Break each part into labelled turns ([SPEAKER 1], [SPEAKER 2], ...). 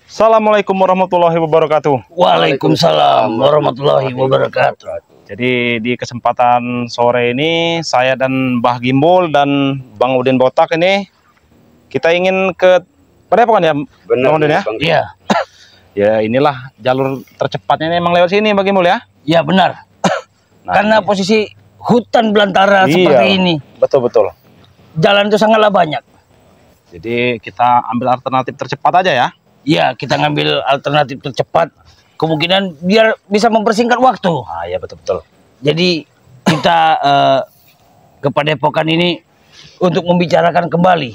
[SPEAKER 1] Assalamualaikum warahmatullahi wabarakatuh.
[SPEAKER 2] Waalaikumsalam warahmatullahi wabarakatuh.
[SPEAKER 1] Jadi di kesempatan sore ini saya dan Mbah Gimbul dan Bang Udin Botak ini kita ingin ke Padepokan ya,
[SPEAKER 3] Benar,
[SPEAKER 1] Bang Udin ya?
[SPEAKER 2] Iya,
[SPEAKER 1] Ya inilah jalur tercepatnya ini emang lewat sini Bang Gimbul ya.
[SPEAKER 2] iya benar.
[SPEAKER 1] Nah,
[SPEAKER 2] Karena posisi hutan belantara seperti ini,
[SPEAKER 1] betul.
[SPEAKER 2] jalan itu sangatlah banyak.
[SPEAKER 1] Jadi kita ambil alternatif tercepat aja ya.
[SPEAKER 2] Iya, kita ngambil alternatif tercepat. Kemungkinan biar bisa mempersingkat waktu.
[SPEAKER 1] Ah ya betul.
[SPEAKER 2] Jadi kita ke Padepokan ini untuk membicarakan kembali.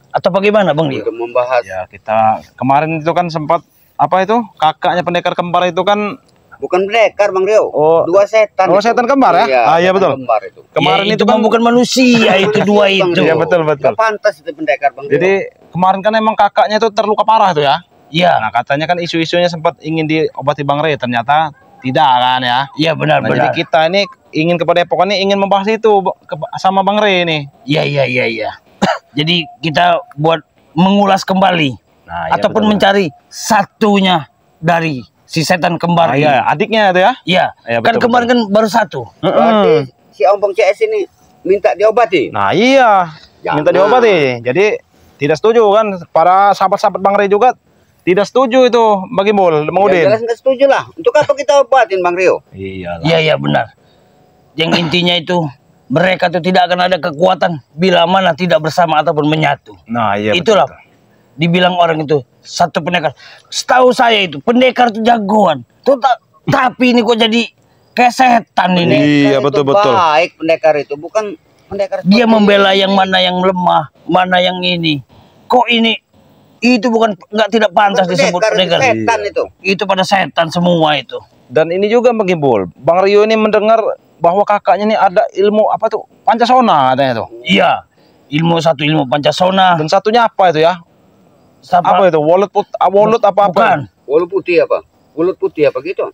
[SPEAKER 2] Atau bagaimana Bang Dio?
[SPEAKER 3] Untuk membahas.
[SPEAKER 1] Ya kita kemarin itu kan sempat apa itu kakaknya pendekar kembar itu kan
[SPEAKER 3] Bukan pendekar Bang Rio.
[SPEAKER 1] Oh,
[SPEAKER 3] Dua setan.
[SPEAKER 1] oh,
[SPEAKER 3] itu.
[SPEAKER 1] setan kembar ya?
[SPEAKER 3] Iya,
[SPEAKER 1] Ah, iya,
[SPEAKER 3] setan
[SPEAKER 1] betul.
[SPEAKER 3] Kembar itu.
[SPEAKER 1] kemarin
[SPEAKER 2] Ya,
[SPEAKER 1] itu kan
[SPEAKER 2] bukan manusia itu dua itu.
[SPEAKER 1] Iya betul.
[SPEAKER 3] Nggak pantas itu pendekar Bang Rio.
[SPEAKER 1] Jadi kemarin kan emang kakaknya itu terluka parah tuh ya.
[SPEAKER 2] Iya,
[SPEAKER 1] Nah katanya kan isu-isunya sempat ingin diobati Bang Rey, ternyata tidak kan ya.
[SPEAKER 2] iya
[SPEAKER 1] Nah, jadi
[SPEAKER 2] benar.
[SPEAKER 1] kita ini ingin ke Padepokan ini ingin membahas itu sama Bang Rey ini.
[SPEAKER 2] Iya. Jadi kita buat mengulas kembali
[SPEAKER 1] Nah, iya,
[SPEAKER 2] ataupun
[SPEAKER 1] betul.
[SPEAKER 2] mencari satunya dari si setan kembar
[SPEAKER 1] Ah,
[SPEAKER 2] ini.
[SPEAKER 1] iya, adiknya itu ya.
[SPEAKER 2] Iya,
[SPEAKER 1] Iya,
[SPEAKER 2] kan
[SPEAKER 1] betul,
[SPEAKER 2] kemarin kan baru satu.
[SPEAKER 3] Berarti si Ompong CS ini minta diobati.
[SPEAKER 1] Nah iya,
[SPEAKER 3] Jangan.
[SPEAKER 1] minta diobati. Jadi tidak setuju kan para sahabat-sahabat Bang Rey juga tidak setuju itu bagi Bol, Bang
[SPEAKER 3] Ya,
[SPEAKER 1] Udin.
[SPEAKER 3] jelas nggak setuju lah. Untuk apa kita obatin Bang Rio?
[SPEAKER 1] Iya.
[SPEAKER 2] Iya benar. Yang intinya itu mereka tuh tidak akan ada kekuatan bila mana tidak bersama ataupun menyatu.
[SPEAKER 1] Nah iya.
[SPEAKER 2] Itulah
[SPEAKER 1] betul.
[SPEAKER 2] dibilang orang itu satu pendekar. Setahu saya itu pendekar itu jagoan. Tapi ini kok jadi kayak setan ini.
[SPEAKER 1] Iya,
[SPEAKER 3] Pendekar itu
[SPEAKER 1] betul.
[SPEAKER 3] Baik pendekar itu bukan pendekar.
[SPEAKER 2] Dia
[SPEAKER 3] seperti
[SPEAKER 2] membela
[SPEAKER 3] ini.
[SPEAKER 2] yang mana yang lemah, mana yang ini. Kok ini itu bukan nggak tidak pantas
[SPEAKER 3] Bukan
[SPEAKER 2] disebut
[SPEAKER 3] pendekar,
[SPEAKER 2] pendekar.
[SPEAKER 3] itu setan itu.
[SPEAKER 2] Itu pada setan semua itu.
[SPEAKER 1] Dan ini juga bagi Bol, Bang Rio ini mendengar bahwa kakaknya ini ada ilmu apa tuh Pancasona katanya tuh.
[SPEAKER 2] Iya. Ilmu satu ilmu Pancasona.
[SPEAKER 1] Dan satunya apa itu ya?
[SPEAKER 2] Apa?
[SPEAKER 1] Apa itu? Wallet apa?
[SPEAKER 2] Bukan.
[SPEAKER 3] Wulu putih apa? Wulut putih apa gitu?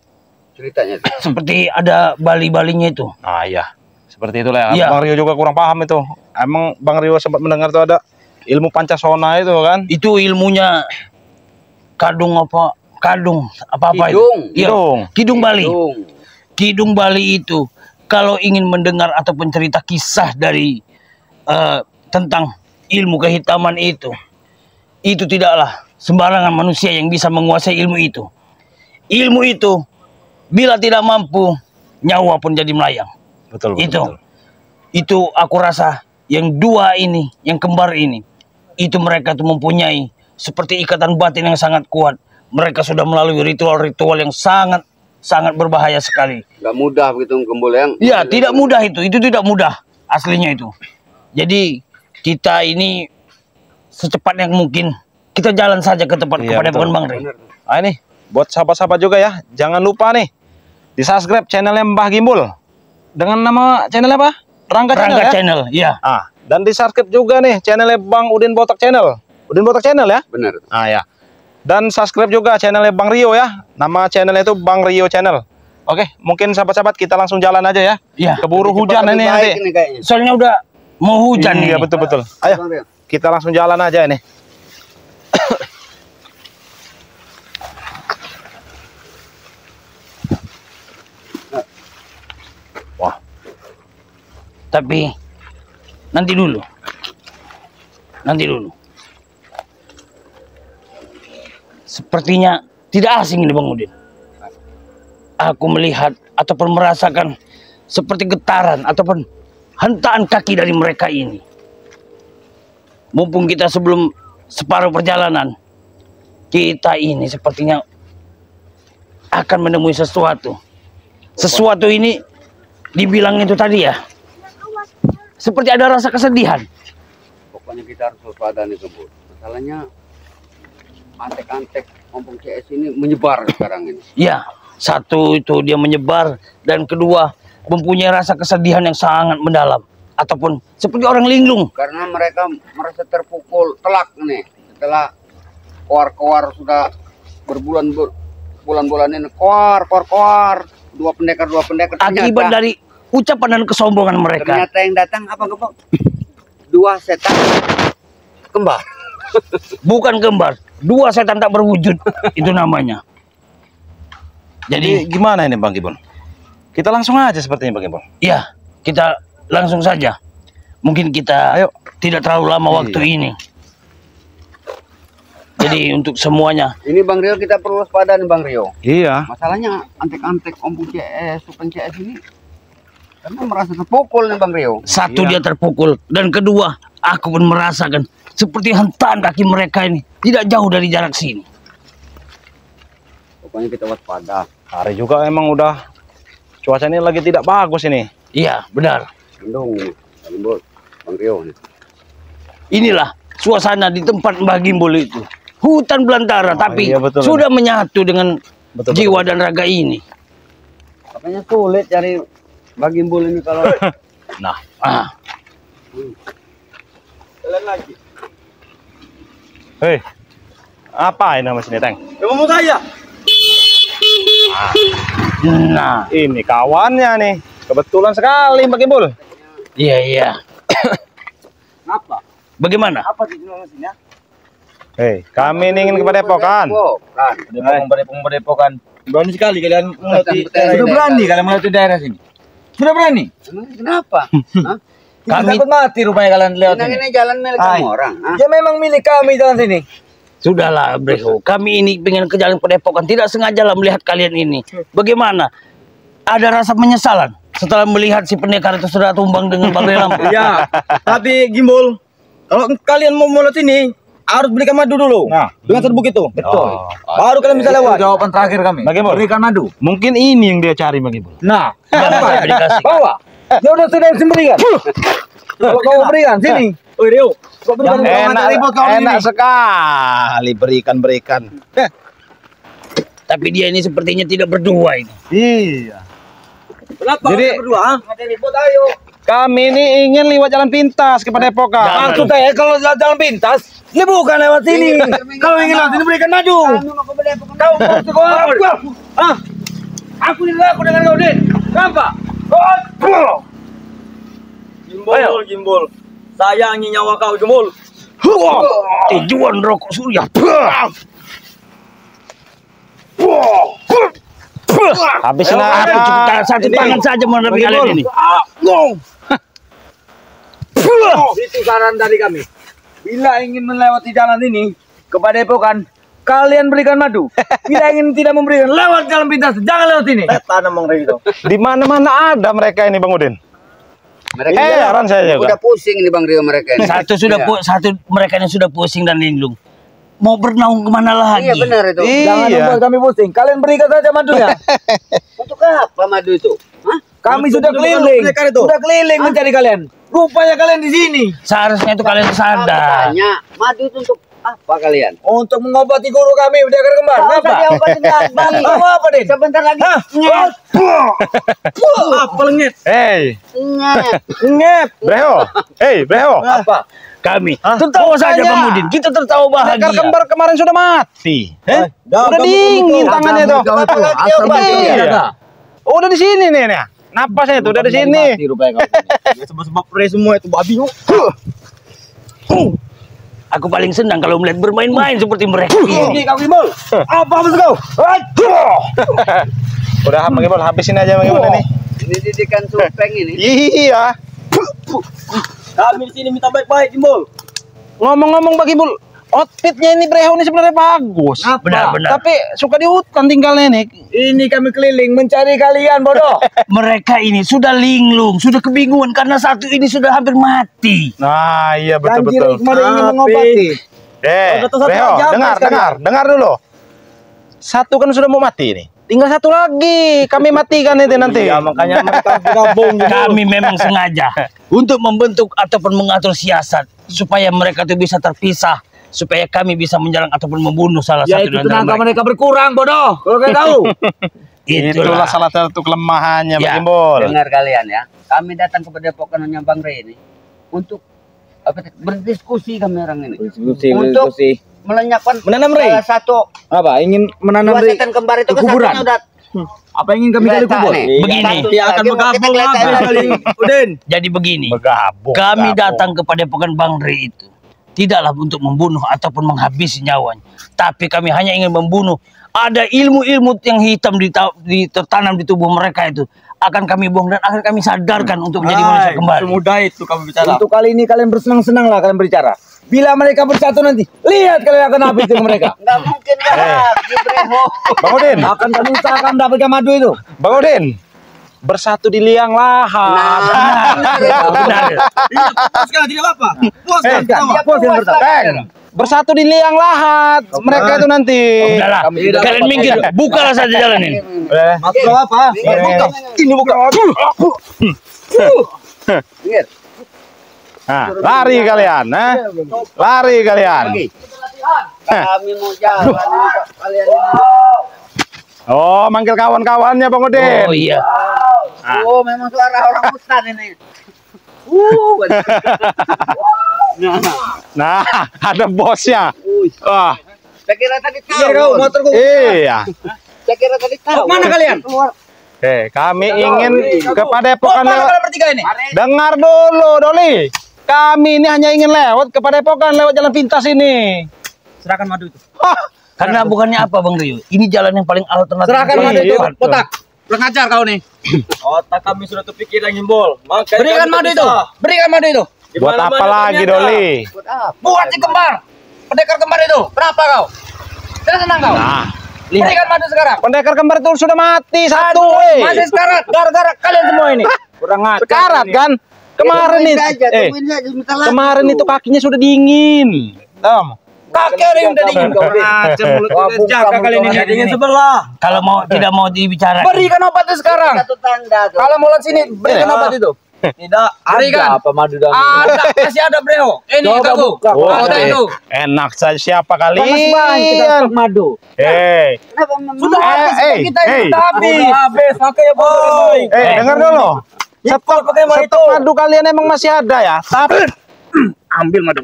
[SPEAKER 3] Ceritanya.
[SPEAKER 2] Seperti ada bali-balinya itu.
[SPEAKER 1] Nah iya, seperti itulah ya.
[SPEAKER 2] Iya.
[SPEAKER 1] Bang Rio juga kurang paham itu. Emang Bang Rio sempat mendengar tuh ada ilmu Pancasona itu kan?
[SPEAKER 2] Itu ilmunya kadung apa? Kadung apa-apa itu?
[SPEAKER 3] Kidung.
[SPEAKER 2] Iya. Kidung Bali.
[SPEAKER 3] Kidung.
[SPEAKER 2] Kidung Bali itu kalau ingin mendengar ataupun cerita kisah dari tentang ilmu kehitaman itu tidaklah sembarangan manusia yang bisa menguasai ilmu itu. Ilmu itu bila tidak mampu nyawa pun jadi melayang.
[SPEAKER 1] Betul.
[SPEAKER 2] Itu aku rasa yang dua ini, yang kembar ini, itu mereka tuh mempunyai seperti ikatan batin yang sangat kuat. Mereka sudah melalui ritual-ritual yang sangat berbahaya sekali.
[SPEAKER 3] Gak mudah begitu Gembul yang.
[SPEAKER 2] Ya, tidak mudah itu tidak mudah aslinya itu. Jadi kita ini secepat yang mungkin kita jalan saja ke tempat
[SPEAKER 1] Iya,
[SPEAKER 2] kepada
[SPEAKER 1] betul.
[SPEAKER 2] Bang Rey.
[SPEAKER 1] Nah ini buat sahabat-sahabat juga ya, jangan lupa nih di subscribe channelnya Mbah Gimbul dengan nama channelnya apa? Rangga Channel ya.
[SPEAKER 2] Channel, iya.
[SPEAKER 1] Ah, dan di subscribe juga nih channelnya Bang Udin Botak Channel. Udin Botak Channel ya.
[SPEAKER 3] Benar.
[SPEAKER 1] Ah ya. Dan subscribe juga channelnya Bang Rio ya. Nama channelnya itu Bang Rio Channel. Oke, mungkin sahabat-sahabat kita langsung jalan aja ya.
[SPEAKER 2] Iya.
[SPEAKER 1] Keburu
[SPEAKER 3] Cepat
[SPEAKER 1] hujan
[SPEAKER 3] lebih
[SPEAKER 1] ini
[SPEAKER 3] baik
[SPEAKER 1] nanti.
[SPEAKER 3] ini kayaknya.
[SPEAKER 2] Soalnya udah mau hujan
[SPEAKER 1] Iya
[SPEAKER 2] nih.
[SPEAKER 1] betul. Ayo
[SPEAKER 3] Bang Rio.
[SPEAKER 1] kita langsung jalan aja ini. Wah,
[SPEAKER 2] Tapi nanti dulu. Sepertinya tidak asing ini Bang Udin. Aku melihat ataupun merasakan seperti getaran ataupun hentaan kaki dari mereka ini. Mumpung kita sebelum separuh perjalanan, kita ini sepertinya akan menemui sesuatu. Sesuatu ini dibilang itu tadi ya, seperti ada rasa kesedihan.
[SPEAKER 3] Pokoknya kita harus waspada nih Gembul. Masalahnya antek-antek Ompong CS ini menyebar sekarang ini.
[SPEAKER 2] Ya, satu itu dia menyebar, dan kedua mempunyai rasa kesedihan yang sangat mendalam, ataupun seperti orang linglung.
[SPEAKER 3] Karena mereka merasa terpukul telak nih setelah koar sudah berbulan-bulan ini koar dua pendekar
[SPEAKER 2] Akibat dari ucapan dan kesombongan mereka.
[SPEAKER 3] ternyata yang datang apa Gembul? Dua setan kembar.
[SPEAKER 2] Bukan kembar, dua setan tak berwujud itu namanya.
[SPEAKER 1] Jadi gimana ini Bang Gimbol? Kita langsung aja sepertinya Bang Gimbol.
[SPEAKER 2] Ya, kita langsung saja. Mungkin kita tidak terlalu lama waktu ini. Jadi untuk semuanya.
[SPEAKER 3] Ini Bang Rio kita perlu waspada nih Bang Rio.
[SPEAKER 1] Iya.
[SPEAKER 3] Masalahnya antek-antek ompong CS, sukan CS ini karena merasa terpukul nih Bang Rio.
[SPEAKER 2] Satu dia terpukul dan kedua aku pun merasakan seperti hentaan kaki mereka ini tidak jauh dari jarak sini.
[SPEAKER 3] Pokoknya kita waspada.
[SPEAKER 1] Hari juga emang udah cuaca ini lagi tidak bagus ini.
[SPEAKER 2] Iya benar.
[SPEAKER 3] Mendung ini, Bang Rio nih.
[SPEAKER 2] Inilah suasana di tempat Mbah Gimbol itu. Hutan belantara tapi
[SPEAKER 1] iya, betul,
[SPEAKER 2] sudah menyatu dengan
[SPEAKER 1] Betul,
[SPEAKER 2] jiwa dan raga ini.
[SPEAKER 3] Makanya sulit cari Mbah Gimbol ini kalau
[SPEAKER 1] Nah,
[SPEAKER 3] jalan lagi.
[SPEAKER 1] hei. Apa ini nama sini, Teng?
[SPEAKER 3] Mau saya.
[SPEAKER 2] Nah,
[SPEAKER 1] Ini kawannya nih. Kebetulan sekali Bang Gimbol.
[SPEAKER 2] iya.
[SPEAKER 3] Apa?
[SPEAKER 2] Bagaimana?
[SPEAKER 3] Apa sih nama sini?
[SPEAKER 1] Hei, kami ini ingin ke Padepokan.
[SPEAKER 3] Padepokan.
[SPEAKER 4] Berani sekali kalian melewati
[SPEAKER 3] Betul,
[SPEAKER 4] daerah.
[SPEAKER 3] betul.
[SPEAKER 4] Sudah berani kalian melewati daerah sini. Sudah berani.
[SPEAKER 3] Kenapa? Hah?
[SPEAKER 2] Kami
[SPEAKER 4] Takut mati rupanya kalian lewat
[SPEAKER 3] Ini
[SPEAKER 4] sini.
[SPEAKER 3] jalan milik
[SPEAKER 4] Hai.
[SPEAKER 3] kamu orang. Hah?
[SPEAKER 4] Ya memang milik kami jalan sini.
[SPEAKER 2] Sudahlah, Bro. Kami ini pengen ke jalan Padepokan, tidak sengaja lah melihat kalian ini. Bagaimana? Ada rasa penyesalan setelah melihat si pendekar itu sudah tumbang dengan bagai lampu.
[SPEAKER 4] Ya, tapi Gimbol, kalau kalian mau melewat sini harus berikan madu dulu.
[SPEAKER 1] Nah.
[SPEAKER 4] Dengan serbuk itu.
[SPEAKER 1] Betul.
[SPEAKER 4] Baru kalian bisa lewat. Jawaban terakhir kami.
[SPEAKER 1] Bang Gimbol.
[SPEAKER 4] Berikan madu.
[SPEAKER 1] Mungkin ini yang dia cari Bang Gimbol.
[SPEAKER 4] Nah,
[SPEAKER 2] Jangan
[SPEAKER 4] apa?
[SPEAKER 2] saya dikasih.
[SPEAKER 4] Bawa. Ya udah sudah berikan. Kalau kau berikan sini. Oh Rio, kau berikan
[SPEAKER 1] Enak sekali berikan.
[SPEAKER 2] Tapi dia ini sepertinya tidak berdua ini.
[SPEAKER 1] Iya.
[SPEAKER 4] Kenapa?
[SPEAKER 1] Jadi-
[SPEAKER 4] Berdua, ha? Ada ribut ayo.
[SPEAKER 1] Kami ini ingin lewat jalan pintas ke Padepokan.
[SPEAKER 2] Jangan.
[SPEAKER 4] Maksud saya kalau jalan pintas, ini bukan lewat sini. Kalau ingin lewat sini berikan madu. Kau maksud kau apa? Ah, aku tidak aku dengan kau Din. Kenapa? Gimbol. Sayangi nyawa kau Gimbol.
[SPEAKER 2] Tujuan rokok surya.
[SPEAKER 1] Habisin
[SPEAKER 2] Aku
[SPEAKER 1] aja.
[SPEAKER 2] cukup satu tangan saja menghadapi kalian ini.
[SPEAKER 4] Itu saran dari kami. Bila ingin melewati jalan ini ke Padepokan, kalian berikan madu. Bila ingin tidak memberikan, lewat jalan pintas, jangan lewat sini. Tanam Bang Rito.
[SPEAKER 1] Di mana-mana ada mereka ini Bang Udin.
[SPEAKER 3] Mereka
[SPEAKER 1] Heran saya juga.
[SPEAKER 3] udah pusing nih Bang Rio mereka ini.
[SPEAKER 2] Satu sudah
[SPEAKER 3] Iya.
[SPEAKER 2] satu mereka yang sudah pusing dan linglung. Mau bernaung kemana lagi?
[SPEAKER 3] Iya benar itu.
[SPEAKER 4] Jangan
[SPEAKER 1] Iya.
[SPEAKER 4] membuat kami pusing. Kalian berikan saja madunya.
[SPEAKER 3] Untuk apa madu itu? Hah?
[SPEAKER 4] Kami sudah keliling. Sudah keliling mencari kalian. Rupanya kalian di sini.
[SPEAKER 2] Seharusnya itu kalian sadar.
[SPEAKER 3] Tanya, madu itu untuk apa kalian?
[SPEAKER 4] Untuk mengobati guru kami, pendekar kembar.
[SPEAKER 3] Usah
[SPEAKER 4] Apa?
[SPEAKER 3] diobatin lagi.
[SPEAKER 4] Kamu apa, Din?
[SPEAKER 3] Sebentar lagi.
[SPEAKER 4] Hah?
[SPEAKER 3] Nyet.
[SPEAKER 4] Apa lengit?
[SPEAKER 1] Hei,
[SPEAKER 3] Nyet.
[SPEAKER 4] Ngep.
[SPEAKER 1] Breho. Hei, Breho.
[SPEAKER 4] Apa?
[SPEAKER 2] Kami tertawa saja
[SPEAKER 1] Saya.
[SPEAKER 2] Bang Udin. Kita tertawa
[SPEAKER 1] Pendekar
[SPEAKER 2] bahagia.
[SPEAKER 1] kembar kemarin sudah mati. Udah dingin tangannya tuh.
[SPEAKER 3] Apa lagi diobatin?
[SPEAKER 1] Iya. Udah di sini nih. Napasnya itu udah di sini.
[SPEAKER 4] Sebab-sebab pre semua itu babi.
[SPEAKER 2] Aku paling senang kalau melihat bermain-main seperti mereka.
[SPEAKER 4] Oke, kau Gimbol. Apa maksud kau?
[SPEAKER 1] Udah Bang Gimbol, habisin aja Bang Gimbol ini.
[SPEAKER 3] Ini didikan supeng ini.
[SPEAKER 1] Iya.
[SPEAKER 4] Kami di sini minta baik-baik, Gimbol.
[SPEAKER 1] Ngomong-ngomong Bang Gimbol, outfitnya ini Breho ini sebenarnya bagus.
[SPEAKER 2] Benar-benar.
[SPEAKER 1] Tapi suka di hutan tinggalnya nih.
[SPEAKER 4] Ini kami keliling mencari kalian, bodoh.
[SPEAKER 2] Mereka ini sudah linglung, sudah kebingungan karena satu ini sudah hampir mati.
[SPEAKER 1] Nah, iya
[SPEAKER 4] Janji
[SPEAKER 1] betul-betul.
[SPEAKER 4] kemarin ingin mengobati.
[SPEAKER 1] Eh,
[SPEAKER 4] Udah tuh satu
[SPEAKER 1] Breho,
[SPEAKER 4] aja,
[SPEAKER 1] dengar,
[SPEAKER 4] sekalian.
[SPEAKER 1] dengar dulu. Satu kan sudah mau mati nih. Tinggal satu lagi, kami matikan itu nanti.
[SPEAKER 4] Ya, makanya mereka bergabung.
[SPEAKER 2] Kami memang sengaja untuk membentuk ataupun mengatur siasat supaya mereka itu bisa terpisah, supaya kami bisa menyerang ataupun membunuh salah
[SPEAKER 4] Ya
[SPEAKER 2] satu
[SPEAKER 4] itu
[SPEAKER 2] di antara
[SPEAKER 4] tenaga
[SPEAKER 2] mereka.
[SPEAKER 4] mereka berkurang, bodoh. Kalau kalian tahu.
[SPEAKER 1] Itulah salah satu kelemahannya
[SPEAKER 2] Ya.
[SPEAKER 1] Bang Gimbol.
[SPEAKER 3] Dengar kalian ya. Kami datang ke Padepokan hanya Bang Rey ini untuk apa berdiskusi kami orang ini. Untuk melenyapkan
[SPEAKER 4] Menanam rey.
[SPEAKER 3] salah satu
[SPEAKER 4] Apa? Ingin menanam
[SPEAKER 3] dua
[SPEAKER 4] rey
[SPEAKER 3] setan kembar itu
[SPEAKER 4] ke kuburan?
[SPEAKER 3] satunya udah
[SPEAKER 4] Apa ingin kami gali
[SPEAKER 3] Kelihatan
[SPEAKER 4] kubur?
[SPEAKER 3] nih.
[SPEAKER 2] Begini.
[SPEAKER 3] Satu
[SPEAKER 4] Dia akan
[SPEAKER 3] lagi mau kita
[SPEAKER 4] bergabung
[SPEAKER 3] kelihatan
[SPEAKER 4] habis
[SPEAKER 3] lagi.
[SPEAKER 4] kali. Udin.
[SPEAKER 2] Jadi begini,
[SPEAKER 1] Bergabung.
[SPEAKER 2] kami
[SPEAKER 1] bergabung.
[SPEAKER 2] datang kepada Padepokan Bang Rey itu tidaklah untuk membunuh ataupun menghabisi nyawanya, tapi kami hanya ingin membunuh. Ada ilmu-ilmu yang hitam tertanam di tubuh mereka itu akan kami buang dan akan kami sadarkan untuk menjadi manusia kembali.
[SPEAKER 4] Semudah itu kamu bicara. Untuk kali ini kalian bersenang-senanglah kalian berbicara. Bila mereka bersatu nanti, lihat kalian akan habis dengan mereka.
[SPEAKER 3] Nggak mungkin lagi, Breho.
[SPEAKER 1] Bang Udin,
[SPEAKER 4] Akan kami usahakan mendapatkan madu itu.
[SPEAKER 1] Bang Udin, bersatu di liang lahat.
[SPEAKER 2] Benar.
[SPEAKER 4] Puaskan, tidak apa-apa. Puaskan,
[SPEAKER 1] Puaskan bertapa. Bersatu di liang lahat. Mereka itu nanti.
[SPEAKER 2] Udahlah, kalian minggir, bukalah saja jalan ini.
[SPEAKER 4] Maksud apa?
[SPEAKER 1] Ini bukan aku. Nah, lari kalian, nah. Lari kalian.
[SPEAKER 3] Kami mau jalan kalian ini.
[SPEAKER 1] Oh, manggil kawan-kawannya Bang Udin.
[SPEAKER 2] Oh iya.
[SPEAKER 3] Oh, memang suara orang hutan ini.
[SPEAKER 1] Nah, ada bosnya. Wah,
[SPEAKER 3] Saya kira tadi tahu.
[SPEAKER 4] Motorku.
[SPEAKER 1] iya.
[SPEAKER 3] Saya kira tadi tahu.
[SPEAKER 4] Mana kalian?
[SPEAKER 1] Kami ingin ke Padepokan
[SPEAKER 4] Mana
[SPEAKER 1] lewat.
[SPEAKER 4] kalian bertiga ini?
[SPEAKER 1] Dengar dulu, Doli. Kami ini hanya ingin lewat ke Padepokan lewat jalan pintas ini.
[SPEAKER 4] Serahkan madu itu.
[SPEAKER 1] Hah,
[SPEAKER 2] Karena bukannya apa Bang Rio? Ini jalan yang paling alternatif.
[SPEAKER 4] Serahkan madu itu,
[SPEAKER 1] Betul.
[SPEAKER 4] kotak. Kurang ajar kau nih. Otak kami sudah terpikir dan ngimbol. Berikan madu itu. Berikan madu itu.
[SPEAKER 1] buat apa lagi, Doli?
[SPEAKER 3] Buat
[SPEAKER 4] si kembar. Pendekar kembar itu. Berapa kau? Tidak senang kau?
[SPEAKER 1] Nah,
[SPEAKER 4] Berikan madu sekarang.
[SPEAKER 1] pendekar kembar itu sudah mati satu, weh.
[SPEAKER 4] Masih sekarat. Gara-gara kalian semua ini.
[SPEAKER 1] Kurang sekarat kan? Kemarin itu, kemarin itu kakinya sudah dingin. Tahu?
[SPEAKER 4] Kaki ada yang udah dingin kau. Jaga kalian ini dingin sebelah.
[SPEAKER 2] Kalau tidak mau dibicarakan.
[SPEAKER 4] Berikan obat itu sekarang.
[SPEAKER 3] Satu tanda tuh.
[SPEAKER 4] Kalau mau lihat sini, berikan obat itu. Tidak, berikan. Apa madu dan ada, masih ada Breho. Ini kamu. Ada itu.
[SPEAKER 1] Enak saja siapa
[SPEAKER 4] Masih banyak kita
[SPEAKER 1] kalian?
[SPEAKER 4] stok madu.
[SPEAKER 3] Kenapa
[SPEAKER 4] Sudah habis stok kita ini sudah habis. Habis, pakai ya boy.
[SPEAKER 1] Dengar dulu.
[SPEAKER 4] Stok pakai madu itu.
[SPEAKER 1] Stok madu kalian emang masih ada ya? Tapi
[SPEAKER 2] Ambil madu.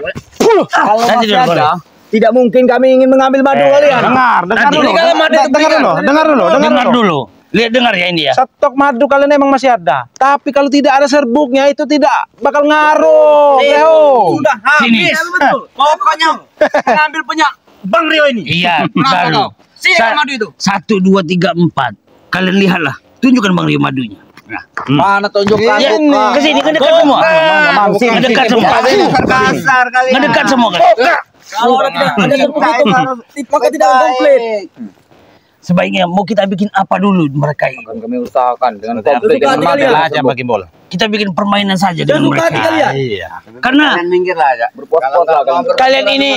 [SPEAKER 4] Kalau
[SPEAKER 2] Nanti
[SPEAKER 4] masih
[SPEAKER 2] dulu,
[SPEAKER 4] ada, tidak mungkin kami ingin mengambil madu kalian.
[SPEAKER 1] dengar
[SPEAKER 2] Nanti
[SPEAKER 1] dulu.
[SPEAKER 4] kalau madu itu
[SPEAKER 1] Dengar dulu, dengar dulu,
[SPEAKER 2] Dengar dulu. Lihat dengar ya ini ya.
[SPEAKER 1] Stok madu kalian emang masih ada. Tapi kalau tidak ada serbuknya itu tidak bakal ngaruh. Leo.
[SPEAKER 4] Sudah
[SPEAKER 2] Sini.
[SPEAKER 4] habis. Betul. Pokoknya mengambil punya Bang Rio ini.
[SPEAKER 2] Iya,
[SPEAKER 4] Kenapa
[SPEAKER 2] baru.
[SPEAKER 4] kau? Sini kan madu itu.
[SPEAKER 2] 1, 2, 3, 4. Kalian lihatlah. Tunjukkan Bang Rio madunya. Nah.
[SPEAKER 4] Mana tunjukkan?
[SPEAKER 1] Ini.
[SPEAKER 2] Kesini ngedekat semua. Ngedekat semua.
[SPEAKER 3] kasar kalian.
[SPEAKER 2] Ngedekat semua kan.
[SPEAKER 4] Kalau tidak ada serbuk itu, maka tidak akan komplit.
[SPEAKER 2] Sebaiknya mau kita bikin apa dulu mereka ini?
[SPEAKER 4] Akan kami usahakan dengan
[SPEAKER 1] Komplit
[SPEAKER 4] dengan
[SPEAKER 1] dengan
[SPEAKER 4] madu
[SPEAKER 1] aja bagi bol.
[SPEAKER 2] Kita bikin permainan saja dengan
[SPEAKER 4] Jangan lupa
[SPEAKER 2] mereka.
[SPEAKER 4] kalian.
[SPEAKER 1] Iya.
[SPEAKER 2] Karena
[SPEAKER 3] Kalian minggir lah aja.
[SPEAKER 4] Berpuas-puas lah kalian.
[SPEAKER 2] kalian ini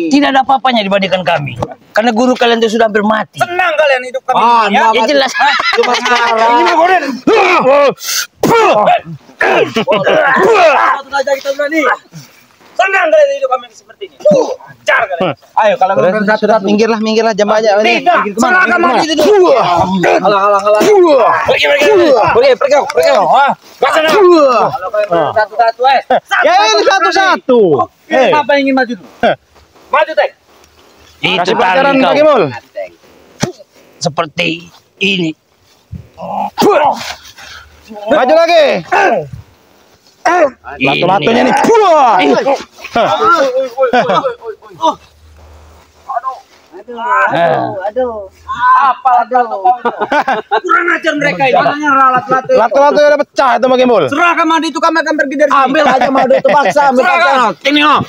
[SPEAKER 2] tidak ada apa-apanya dibandingkan kami. Karena guru kalian itu sudah hampir mati.
[SPEAKER 4] Senang kalian hidup kami.
[SPEAKER 2] Ya jelas.
[SPEAKER 4] Cuma sekarang.
[SPEAKER 1] Ini mah Godin.
[SPEAKER 4] Satu aja kita berani. Senang kalian hidup kami seperti ini. Jar kalian. Ayo kalau kalian
[SPEAKER 1] Sudah minggirlah jam aja ini.
[SPEAKER 4] Tidak, serahkan madu itu. Halang. Pergi. Pergi. Ah, sana. Kalau kalian satu-satu,
[SPEAKER 1] Ya ini satu-satu.
[SPEAKER 4] Siapa yang ingin maju dulu? Maju, Teh.
[SPEAKER 2] Itu
[SPEAKER 1] Kasih
[SPEAKER 2] tadi
[SPEAKER 1] pelajaran bagi
[SPEAKER 2] kau.
[SPEAKER 1] bol.
[SPEAKER 2] Seperti ini.
[SPEAKER 1] Maju lagi. Batu-batunya nih. Buah.
[SPEAKER 3] Aduh.
[SPEAKER 4] Apa kurang ajar mereka ini.
[SPEAKER 1] Latu-latu udah pecah itu bagi bol.
[SPEAKER 4] Serahkan madu itu, kami akan pergi dari sini.
[SPEAKER 3] Ambil aja madu itu, paksa ambil aja.
[SPEAKER 2] Ini loh.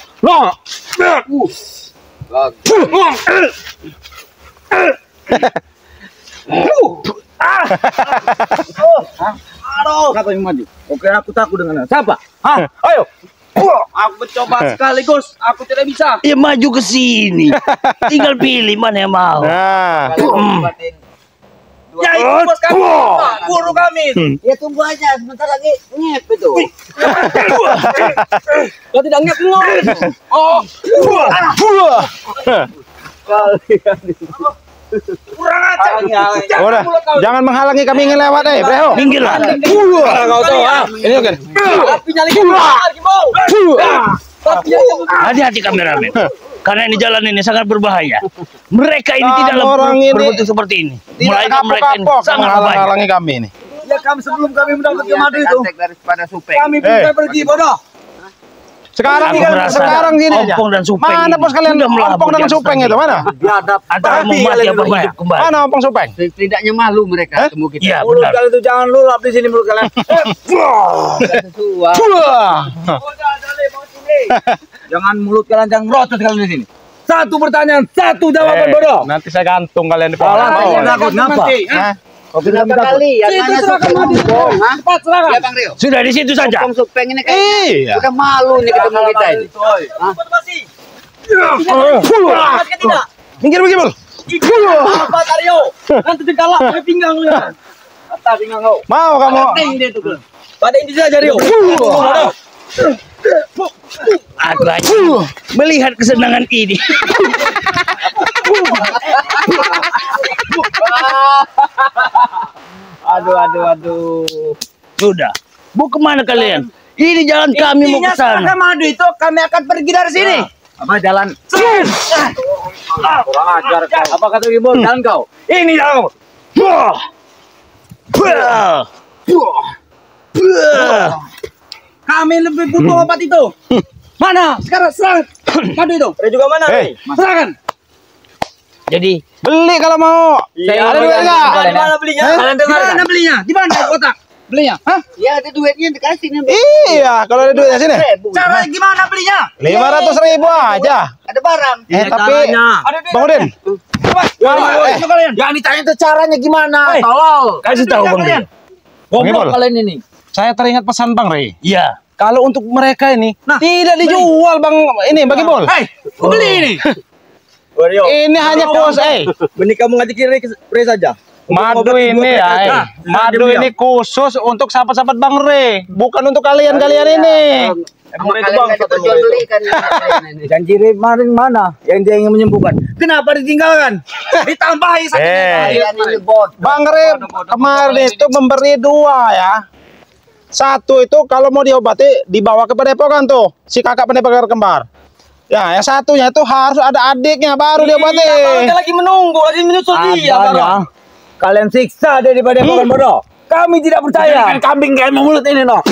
[SPEAKER 4] Siapa yang maju? Oke, aku takut dengan siapa? Hah? Ayo. Aku mencoba sekaligus, aku tidak bisa.
[SPEAKER 2] Ya maju ke sini. Tinggal pilih mana yang mau.
[SPEAKER 1] Nah.
[SPEAKER 4] Ya itu bos kami, guru kami.
[SPEAKER 3] Ya tunggu aja, sebentar lagi ngep itu.
[SPEAKER 4] Kau tidak ngep ngop. Oh, kurang ajar.
[SPEAKER 1] Udah, jangan menghalangi kami ingin lewat Breho.
[SPEAKER 2] Minggirlah.
[SPEAKER 4] Kau tahu,
[SPEAKER 1] Ini kan.
[SPEAKER 4] api nyali gimol.
[SPEAKER 2] Hati-hati kameramen. Karena ini jalan ini sangat berbahaya. Mereka ini
[SPEAKER 1] Kamu
[SPEAKER 2] tidaklah
[SPEAKER 1] orang ini
[SPEAKER 2] berbentuk seperti ini.
[SPEAKER 1] Tidak
[SPEAKER 2] Melainkan mereka ini
[SPEAKER 1] kapok-kapok
[SPEAKER 2] sangat berbahaya.
[SPEAKER 1] menghalang-halangi kami ini.
[SPEAKER 4] Ya kami sebelum kami mendapatkan madu itu,
[SPEAKER 3] Daripada supeng.
[SPEAKER 4] kami bisa pergi bodoh.
[SPEAKER 1] Sekarang
[SPEAKER 2] Aku merasa
[SPEAKER 1] sekarang gini aja.
[SPEAKER 2] ompong dan supeng
[SPEAKER 1] Mana
[SPEAKER 2] ini
[SPEAKER 1] bos kalian
[SPEAKER 2] sudah melabur
[SPEAKER 1] ompong
[SPEAKER 2] di
[SPEAKER 1] dengan
[SPEAKER 2] atas
[SPEAKER 1] supeng
[SPEAKER 2] tadi.
[SPEAKER 1] itu mana?
[SPEAKER 4] Biadab.
[SPEAKER 2] Antara mau mati apa hidup kembali.
[SPEAKER 1] Mana ompong supeng?
[SPEAKER 3] Setidaknya malu mereka ketemu kita.
[SPEAKER 2] Iya
[SPEAKER 4] Mulut
[SPEAKER 2] benar.
[SPEAKER 4] kalian itu jangan lulap di sini mulut kalian.
[SPEAKER 3] Sesuai.
[SPEAKER 1] Wah.
[SPEAKER 4] Jangan mulut kalian jangan rotot kalian di sini. Satu pertanyaan, satu jawaban bodoh.
[SPEAKER 1] Nanti saya gantung kalian di
[SPEAKER 4] Alah,
[SPEAKER 1] pohon.
[SPEAKER 4] saya takut ngapa?
[SPEAKER 1] Hah?
[SPEAKER 4] Kau pikir
[SPEAKER 3] Berapa
[SPEAKER 4] kami takut?
[SPEAKER 3] kali ya nanya supeng ompong, ha?
[SPEAKER 4] Cepat serahkan.
[SPEAKER 3] Ya Bang Rio.
[SPEAKER 2] Sudah di situ saja.
[SPEAKER 3] Ompong supeng ini kayaknya
[SPEAKER 1] Iya.
[SPEAKER 3] udah malu nih ketemu kita ini. Hah?
[SPEAKER 1] Minggir minggir bol.
[SPEAKER 4] Apa Tario? Nanti dikalak pakai pinggang lu. Kata pinggang kau.
[SPEAKER 1] Mau kamu?
[SPEAKER 3] Ting dia tuh.
[SPEAKER 4] Pada ini saja Rio.
[SPEAKER 2] Aku hanya melihat kesenangan ini.
[SPEAKER 3] Aduh.
[SPEAKER 2] Sudah. Mau kemana kalian? Ini jalan kami mau ke sana.
[SPEAKER 4] madu itu kami akan pergi dari sini. Apa jalan? Kurang ajar kau. Apa kata Gimbal? Jalan kau. Ini jalan.
[SPEAKER 2] Buah. Buah. Buah.
[SPEAKER 4] Kami lebih butuh obat itu. Mana? Sekarang serang. Madu itu. Ada juga mana?
[SPEAKER 1] Hei.
[SPEAKER 4] Serahkan.
[SPEAKER 2] Jadi
[SPEAKER 1] Beli kalau mau.
[SPEAKER 4] Saya
[SPEAKER 1] Ada duit enggak?
[SPEAKER 4] Di mana belinya?
[SPEAKER 1] Hah?
[SPEAKER 4] Di mana belinya? Di mana kotak? Belinya? Hah?
[SPEAKER 3] Ya ada duitnya dikasih nih.
[SPEAKER 1] Iya, kalau ada duitnya sini.
[SPEAKER 4] Cara gimana belinya?
[SPEAKER 1] 500.000 aja.
[SPEAKER 3] Ada barang.
[SPEAKER 1] Tapi
[SPEAKER 4] Ada
[SPEAKER 1] Bang Udin,
[SPEAKER 4] kalian. Jangan ditanya itu caranya gimana. Tolol.
[SPEAKER 2] kasih tahu Bang Rio.
[SPEAKER 1] Bagaimana?
[SPEAKER 4] kalian ini.
[SPEAKER 1] saya teringat pesan Bang Rey.
[SPEAKER 2] Iya.
[SPEAKER 1] Kalau untuk mereka ini tidak dijual Bang ini bagi bol.
[SPEAKER 4] Hei, beli ini.
[SPEAKER 1] Ini hanya kos
[SPEAKER 4] Benih kamu ngajak kiri saja.
[SPEAKER 1] madu ini ya. Madu ini khusus untuk sahabat-sahabat Bang Rey, bukan untuk kalian-kalian ini.
[SPEAKER 3] Sama kalian nggak diperjualbelikan.
[SPEAKER 4] Janji kemarin mana yang dia ingin menyembuhkan? Kenapa ditinggalkan? Ditambahi
[SPEAKER 3] Kalian ini bodoh.
[SPEAKER 1] Bang Rey kemarin itu memberi 2 ya. 1 itu kalau mau diobati dibawa ke Padepokan tuh, si kakak pendekar kembar. Ya, yang satunya itu harus ada adiknya baru diobati.
[SPEAKER 4] lagi menunggu, lagi menyusul dia. Kalian siksa dia di Padepokan bodoh. Kami tidak percaya. Kambing kayak mulut ini no.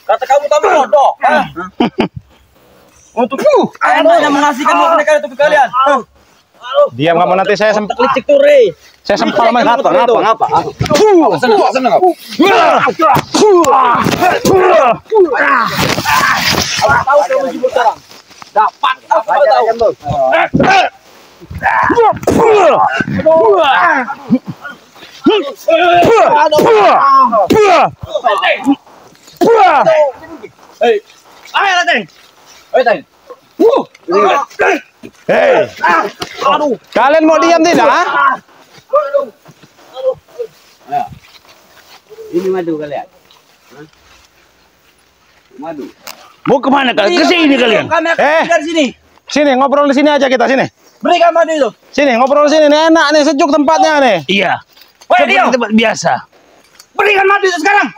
[SPEAKER 4] Kata kamu bodoh. Untuk Anda yang mengasihkan pendekar itu ke kalian.
[SPEAKER 1] Diam kamu, nanti saya
[SPEAKER 4] Licik tuh Rey.
[SPEAKER 1] saya sempal main ngapa.
[SPEAKER 4] Senang. Tahu kamu jemput sekarang. Dapat apa tahu? Ayo Teng. Ayo Teng.
[SPEAKER 1] Hei, kalian mau diam tidak?
[SPEAKER 3] Ini madu kalian. Hah? Madu.
[SPEAKER 2] Mau kemana kalian? Ke sini kalian.
[SPEAKER 4] Kami akan dari sini.
[SPEAKER 1] Sini ngobrol di sini aja kita sini.
[SPEAKER 4] Berikan madu itu.
[SPEAKER 1] Sini ngobrol di sini nih, enak nih, sejuk tempatnya nih.
[SPEAKER 2] Iya.
[SPEAKER 4] Woi,
[SPEAKER 2] Seperti
[SPEAKER 4] Rio.
[SPEAKER 2] tempat biasa.
[SPEAKER 4] Berikan madu itu sekarang.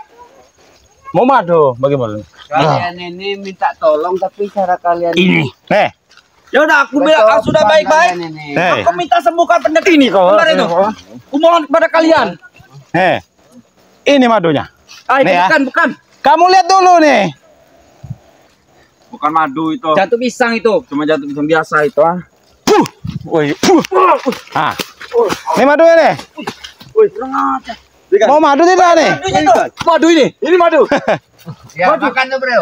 [SPEAKER 1] Mau madu bagaimana?
[SPEAKER 3] Kalian ini minta tolong tapi cara kalian
[SPEAKER 2] Ini.
[SPEAKER 1] Nih,
[SPEAKER 4] Ya udah, aku bilang
[SPEAKER 3] Betul,
[SPEAKER 4] sudah
[SPEAKER 3] bukan
[SPEAKER 4] baik-baik.
[SPEAKER 3] kalian ini.
[SPEAKER 1] Hei.
[SPEAKER 4] Aku minta sembuhkan pendekar ini kau. Benar itu. Kumohon kepada kalian.
[SPEAKER 1] ini madunya.
[SPEAKER 4] Ini
[SPEAKER 1] Nih ya.
[SPEAKER 4] bukan.
[SPEAKER 1] Kamu lihat dulu nih.
[SPEAKER 4] Bukan madu itu. Jatuh pisang itu. Cuma jatuh pisang biasa itu ah.
[SPEAKER 1] Ah, ini madunya nih.
[SPEAKER 4] Woi, kurang aja.
[SPEAKER 1] Mau madu tidak nih?
[SPEAKER 4] Madu ini. Ini madu.
[SPEAKER 3] Ya, makan tuh bro.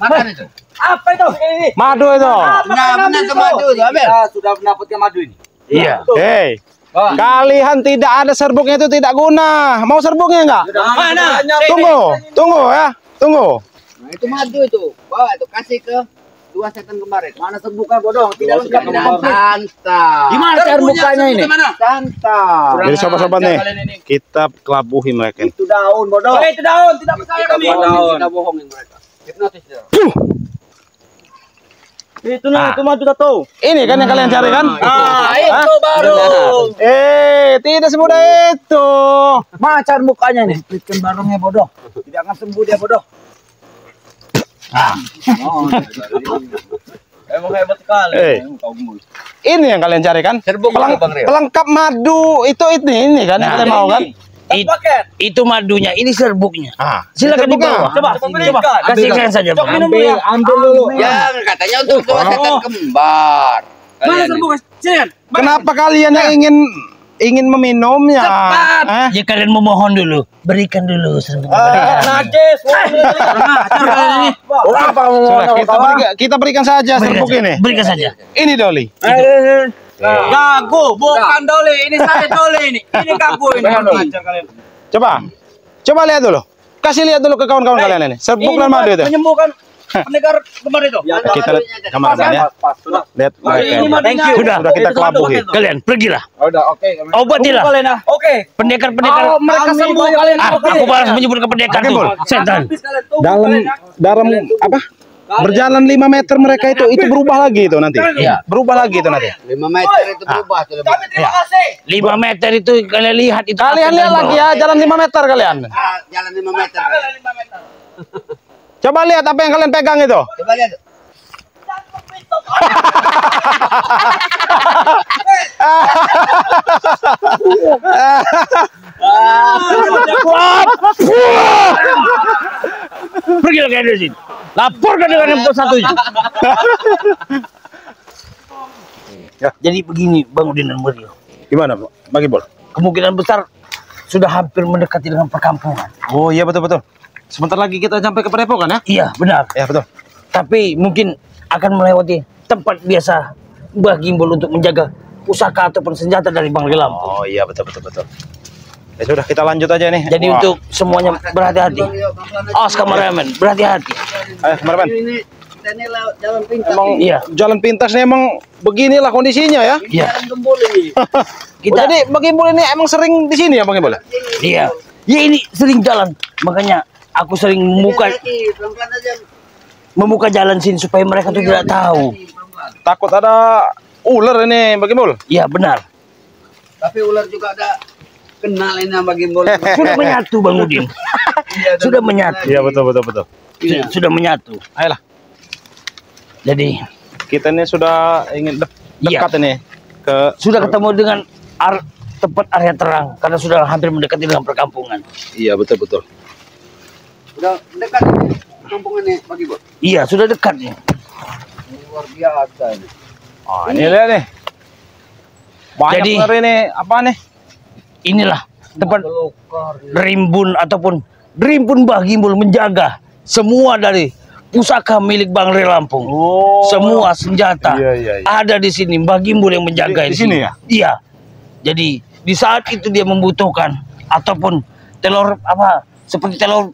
[SPEAKER 3] Makan itu.
[SPEAKER 4] Apa itu? Ini.
[SPEAKER 1] Madu itu.
[SPEAKER 3] Nah, benar tuh madu tuh, Abel.
[SPEAKER 4] Kita sudah mendapatkan madu ini.
[SPEAKER 2] Iya.
[SPEAKER 1] Hei, kalian tidak ada serbuknya itu tidak guna. Mau serbuknya enggak?
[SPEAKER 4] Mana?
[SPEAKER 1] Tunggu ya, tunggu.
[SPEAKER 3] Nah, itu madu itu. Bawa itu kasih ke 2 setan kemarin.
[SPEAKER 4] Mana serbuknya bodoh? Tidak lengkap.
[SPEAKER 3] Santai.
[SPEAKER 4] Gimana serbukanya ini?
[SPEAKER 3] Santai.
[SPEAKER 1] Jadi sobat-sobat nih, kita kelabuhi mereka.
[SPEAKER 4] Itu daun bodoh. Itu daun, tidak percaya kami.
[SPEAKER 3] Kita bohongin mereka. Hipnotis dia.
[SPEAKER 4] Itu nah, itu madu tahu.
[SPEAKER 1] Ini kan yang kalian cari kan?
[SPEAKER 4] Itu baru.
[SPEAKER 1] Tidak semudah itu.
[SPEAKER 4] Macan mukanya nih. Bikin barungnya bodoh. Tidak akan sembuh dia bodoh. Emang hebat sekali.
[SPEAKER 1] Ini yang kalian cari kan?
[SPEAKER 3] Serbuk itu, Bang Rio.
[SPEAKER 1] Pelengkap madu itu ini kan yang kalian mau kan?
[SPEAKER 2] Itu madunya, ini serbuknya. Silakan
[SPEAKER 1] serbuknya.
[SPEAKER 2] dibawa.
[SPEAKER 4] Coba,
[SPEAKER 2] Kasihkan saja, Bang.
[SPEAKER 4] Ambil dulu.
[SPEAKER 3] Ya, katanya untuk kewajiban kembar.
[SPEAKER 4] Mana serbuk? Silakan.
[SPEAKER 1] Kenapa kalian yang ingin meminumnya?
[SPEAKER 2] Ya kalian memohon dulu, berikan dulu serbuknya.
[SPEAKER 4] Najis.
[SPEAKER 1] Sudah, kita berikan saja serbuk ini.
[SPEAKER 2] Berikan saja.
[SPEAKER 1] Ini Doli.
[SPEAKER 4] Gago, bukan Doli. Ini saya Doli ini. Ini gago ini.
[SPEAKER 1] Coba lihat dulu. Kasih lihat dulu ke kawan-kawan kalian ini. Serbuk dan madu itu.
[SPEAKER 4] Menyembuhkan pendekar kembar itu.
[SPEAKER 1] Kita lihat kameramen ya. Lihat mereka ini.
[SPEAKER 4] Thank you.
[SPEAKER 1] Sudah kita kelabuhi.
[SPEAKER 2] Kalian pergilah.
[SPEAKER 4] Udah, oke.
[SPEAKER 2] Obatilah.
[SPEAKER 4] Oke.
[SPEAKER 2] Pendekar-pendekar.
[SPEAKER 4] Mereka sembuh kalian.
[SPEAKER 2] Aku balas menyebut ke pendekar tuh. Setan.
[SPEAKER 1] Dalam apa? Berjalan 5 meter mereka itu berubah lagi itu nanti.
[SPEAKER 2] Iya.
[SPEAKER 1] Berubah lagi itu nanti.
[SPEAKER 3] 5 meter itu berubah tuh.
[SPEAKER 4] Kami terima kasih.
[SPEAKER 2] 5 meter itu kalian lihat itu.
[SPEAKER 1] Kalian lihat lagi ya, jalan 5 meter kalian.
[SPEAKER 3] Jalan 5 meter.
[SPEAKER 4] 5 meter.
[SPEAKER 1] Coba lihat apa yang kalian pegang itu.
[SPEAKER 3] Coba lihat.
[SPEAKER 2] Pergilah kalian dari sini. Laporkan dengan yang satunya.
[SPEAKER 1] Ya.
[SPEAKER 2] Jadi begini Bang Udin dan Mario.
[SPEAKER 1] Gimana, Pak? Bagi Bol.
[SPEAKER 2] Kemungkinan besar sudah hampir mendekati dengan perkampungan.
[SPEAKER 1] Oh iya betul. Sebentar lagi kita sampai ke Padepokan ya?
[SPEAKER 2] Iya benar.
[SPEAKER 1] Ya betul.
[SPEAKER 2] Tapi mungkin akan melewati tempat biasa Mbah Gimbol untuk menjaga pusaka ataupun senjata dari Bang Lampung.
[SPEAKER 1] Oh iya betul. Ya sudah kita lanjut aja nih.
[SPEAKER 2] Jadi
[SPEAKER 1] Wah.
[SPEAKER 2] untuk semuanya berhati-hati. Awas kameramen, berhati-hati.
[SPEAKER 1] Ayo kameramen.
[SPEAKER 3] Ini kita ini lewat jalan pintas.
[SPEAKER 1] Emang
[SPEAKER 2] Iya.
[SPEAKER 1] jalan pintas nih emang beginilah kondisinya ya.
[SPEAKER 2] Iya.
[SPEAKER 3] Jalan gembul ini.
[SPEAKER 2] Kita
[SPEAKER 1] Jadi Bang Gimbol ini emang sering di sini ya Bang Gimbol?
[SPEAKER 2] iya. Ya ini sering jalan. Makanya aku sering
[SPEAKER 3] Pelan-pelan aja.
[SPEAKER 2] membuka jalan sini supaya mereka tuh tidak tahu.
[SPEAKER 1] Takut ada ular ini Bang Gimbol.
[SPEAKER 2] Iya benar.
[SPEAKER 3] Tapi ular juga ada kenal ini sama gimbal.
[SPEAKER 2] Sudah menyatu Bang Udin. Sudah menyatu.
[SPEAKER 1] Iya betul.
[SPEAKER 2] Sudah menyatu.
[SPEAKER 1] Ayolah.
[SPEAKER 2] Jadi
[SPEAKER 1] Kita ini sudah ingin dekat ini ke
[SPEAKER 2] sudah ketemu dengan tempat area terang karena sudah hampir mendekati dengan perkampungan.
[SPEAKER 1] Iya betul.
[SPEAKER 3] Udah dekat ini kampung ini bagi bos.
[SPEAKER 2] Iya, sudah dekat nih.
[SPEAKER 3] Luar biasa ini.
[SPEAKER 1] Ini lihat nih. Banyak
[SPEAKER 2] Jadi-
[SPEAKER 1] ular ini apa nih?
[SPEAKER 2] Inilah tempat rimbun ataupun Mbah Gimbol menjaga semua dari pusaka milik Bang Re Lampung.
[SPEAKER 1] Oh.
[SPEAKER 2] Semua senjata
[SPEAKER 1] Iya.
[SPEAKER 2] ada di sini. Mbah Gimbol yang menjaga
[SPEAKER 1] Di sini ya?
[SPEAKER 2] Iya. Jadi di saat itu dia membutuhkan ataupun telur apa seperti telur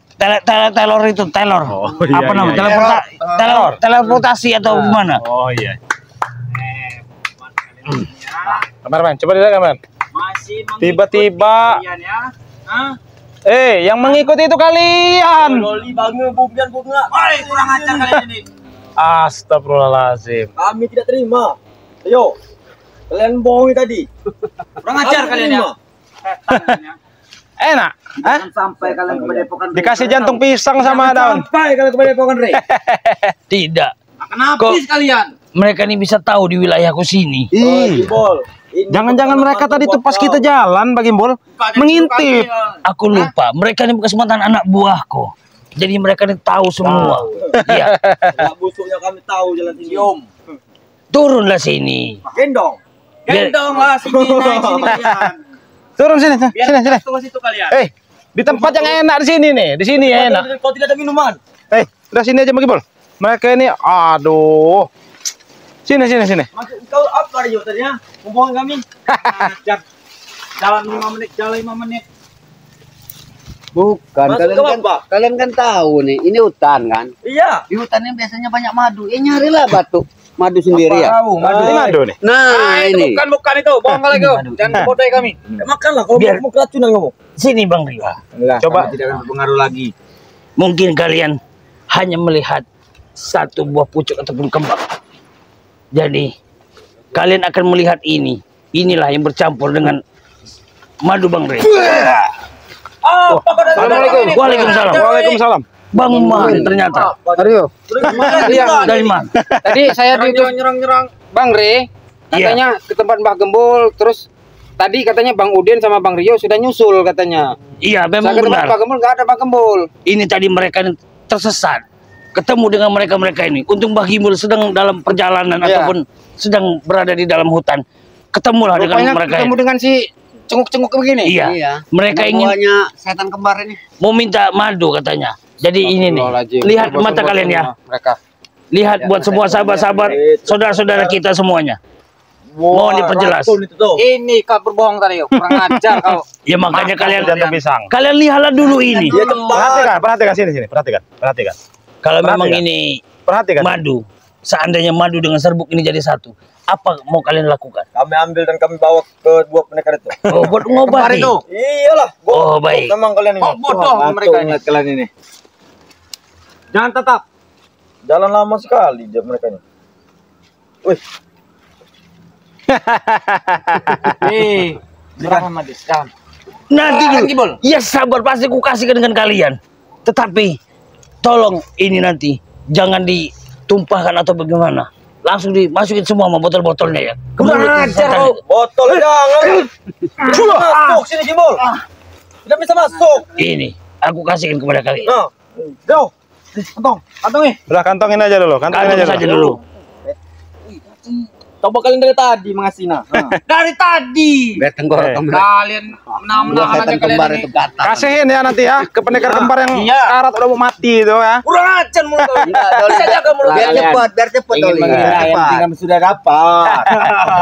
[SPEAKER 2] itu telur.
[SPEAKER 1] Oh, iya,
[SPEAKER 2] apa namanya?
[SPEAKER 1] iya.
[SPEAKER 2] Teleportasi atau gimana?
[SPEAKER 1] Oh iya. Kameramen, coba dilihat kameramen. Tiba-tiba yang mengikuti itu kalian.
[SPEAKER 4] Doli bangga bunga. Woi, kurang ajar kalian ini.
[SPEAKER 1] Astagfirullahaladzim.
[SPEAKER 4] Kami tidak terima. Ayo. Kalian bohongi tadi. Kurang ajar kalian ya.
[SPEAKER 1] Enak,
[SPEAKER 3] Jangan sampai kalian ke Padepokan.
[SPEAKER 1] dikasih jantung pisang sama daun.
[SPEAKER 4] Sampai kalian kepada Padepokan Re.
[SPEAKER 2] Tidak.
[SPEAKER 3] Kenapa
[SPEAKER 2] Kok-
[SPEAKER 3] kalian?
[SPEAKER 2] Mereka ini bisa tahu di wilayahku sini.
[SPEAKER 4] Gimbol.
[SPEAKER 1] Jangan-jangan mereka tadi tuh pas kita jalan Bang Gimbol mengintip.
[SPEAKER 2] Aku lupa. Mereka ini bekas mantan anak buahku. Jadi mereka ini tahu semua. Iya.
[SPEAKER 4] Enggak busuknya kami tahu jalan sini.
[SPEAKER 2] Turunlah sini.
[SPEAKER 4] Gendong.
[SPEAKER 2] Biar-
[SPEAKER 3] Gendong lah sini naik sini kalian.
[SPEAKER 1] Turun sini.
[SPEAKER 4] Tunggu situ kalian.
[SPEAKER 1] Di tempat yang enak di sini nih. Di sini ya enak.
[SPEAKER 4] Kau tidak ada minuman.
[SPEAKER 1] Udah sini aja Bang Gimbol. Mereka ini aduh. Sini.
[SPEAKER 4] Maksud kau apa Rio tadi ya? Membohong kami. Ajar. Jalan 5 menit.
[SPEAKER 3] Bukan,
[SPEAKER 4] Masuk
[SPEAKER 3] kalian
[SPEAKER 4] ke
[SPEAKER 3] kan,
[SPEAKER 4] apa?
[SPEAKER 3] kalian kan tahu nih, ini hutan kan?
[SPEAKER 4] Iya.
[SPEAKER 3] Di hutan ini biasanya banyak madu. Nyarilah batu madu sendiri ya.
[SPEAKER 4] Tahu,
[SPEAKER 1] Ini madu nih.
[SPEAKER 3] Nah, ini.
[SPEAKER 4] Bukan itu. Bohong kali kau. Jangan bodohi kami. Makanlah kalau
[SPEAKER 2] Biar-
[SPEAKER 4] mau keracunan kamu.
[SPEAKER 2] Sini Bang Rio.
[SPEAKER 1] Coba.
[SPEAKER 4] Tidak akan berpengaruh lagi.
[SPEAKER 2] Mungkin kalian hanya melihat satu buah pucuk ataupun kembang. Jadi kalian akan melihat ini. Inilah yang bercampur dengan madu Bang Rio.
[SPEAKER 1] Assalamualaikum.
[SPEAKER 2] Waalaikumsalam.
[SPEAKER 1] Waalaikumsalam.
[SPEAKER 2] Bang Man ternyata.
[SPEAKER 3] Mario.
[SPEAKER 2] Dari mana?
[SPEAKER 5] Tadi saya di
[SPEAKER 4] Nyerang.
[SPEAKER 5] Bang Re, katanya ke tempat Mbah Gembul, terus tadi katanya Bang Udin sama Bang Rio sudah nyusul katanya.
[SPEAKER 2] Iya, memang
[SPEAKER 5] Saya ketemu
[SPEAKER 2] benar.
[SPEAKER 5] Pak Gembul, nggak ada Pak Gembul.
[SPEAKER 2] Ini tadi mereka ini tersesat. Ketemu dengan mereka-mereka ini. Untung Mbah Gembul sedang dalam perjalanan
[SPEAKER 5] Iya.
[SPEAKER 2] ataupun sedang berada di dalam hutan. Ketemulah dengan
[SPEAKER 5] Rupanya
[SPEAKER 2] mereka
[SPEAKER 5] ketemu
[SPEAKER 2] ini.
[SPEAKER 5] dengan si cenguk-cenguk begini.
[SPEAKER 2] Iya. Mereka ingin
[SPEAKER 3] Bawanya setan kembar ini.
[SPEAKER 2] mau minta madu katanya. Jadi ini nih. Lihat mata kalian ya.
[SPEAKER 5] Mereka.
[SPEAKER 2] Lihat buat semua sahabat-sahabat, saudara-saudara kita semuanya. Mohon diperjelas.
[SPEAKER 5] Ini kau berbohong tadi, kurang ajar kau.
[SPEAKER 2] Ya makanya kalian
[SPEAKER 1] Jantung pisang.
[SPEAKER 2] kalian lihatlah dulu ini.
[SPEAKER 1] Perhatikan sini, perhatikan.
[SPEAKER 2] Kalau memang
[SPEAKER 1] Perhatikan.
[SPEAKER 2] ini
[SPEAKER 1] Perhatikan.
[SPEAKER 2] madu, seandainya madu dengan serbuk ini jadi satu, apa mau kalian lakukan?
[SPEAKER 4] Kami ambil dan kami bawa ke dua pendekar itu.
[SPEAKER 2] Oh, buat ngobati.
[SPEAKER 4] Iyalah.
[SPEAKER 2] Oh, baik.
[SPEAKER 4] Memang kalian ini.
[SPEAKER 5] Bodoh mereka ini.
[SPEAKER 4] Kalian ini. Jangan tetap. Jalan lama sekali dia mereka ini. Wih.
[SPEAKER 5] Nih, jangan Madis, jangan.
[SPEAKER 2] Nanti
[SPEAKER 5] Kan,
[SPEAKER 2] dulu.
[SPEAKER 5] Gibol?
[SPEAKER 2] Ya sabar, pasti ku kasihkan dengan kalian. Tetapi tolong ini nanti jangan ditumpahkan atau bagaimana. Langsung dimasukin semua sama botol-botolnya ya.
[SPEAKER 5] Kurang ajar kau.
[SPEAKER 4] Botol jangan. Masuk sini Jimol. Tidak bisa masuk.
[SPEAKER 2] Ini aku kasihkan kepada kalian.
[SPEAKER 4] Nah. Go. Kantong nih.
[SPEAKER 1] Udah kantongin aja dulu, kantongin
[SPEAKER 2] Kalian
[SPEAKER 1] aja
[SPEAKER 2] saja
[SPEAKER 1] dulu.
[SPEAKER 2] dulu.
[SPEAKER 4] Coba kalian dari tadi mengasihna.
[SPEAKER 5] Dari tadi.
[SPEAKER 3] Biar tenggorokan
[SPEAKER 5] Kalian menang-menang
[SPEAKER 3] Dua
[SPEAKER 5] aja
[SPEAKER 3] setan
[SPEAKER 5] kalian
[SPEAKER 3] kembar
[SPEAKER 5] ini.
[SPEAKER 3] itu gatal.
[SPEAKER 1] Kasihin ya nanti ya ke pendekar kembar yang
[SPEAKER 5] Iya.
[SPEAKER 1] karat udah mau mati itu ya.
[SPEAKER 5] Kurang ajar mulut kau. Bisa jaga mulut
[SPEAKER 3] Biar
[SPEAKER 5] kalian.
[SPEAKER 3] cepat
[SPEAKER 4] Ingin
[SPEAKER 3] Oli.
[SPEAKER 4] mengira yang penting kami sudah dapat.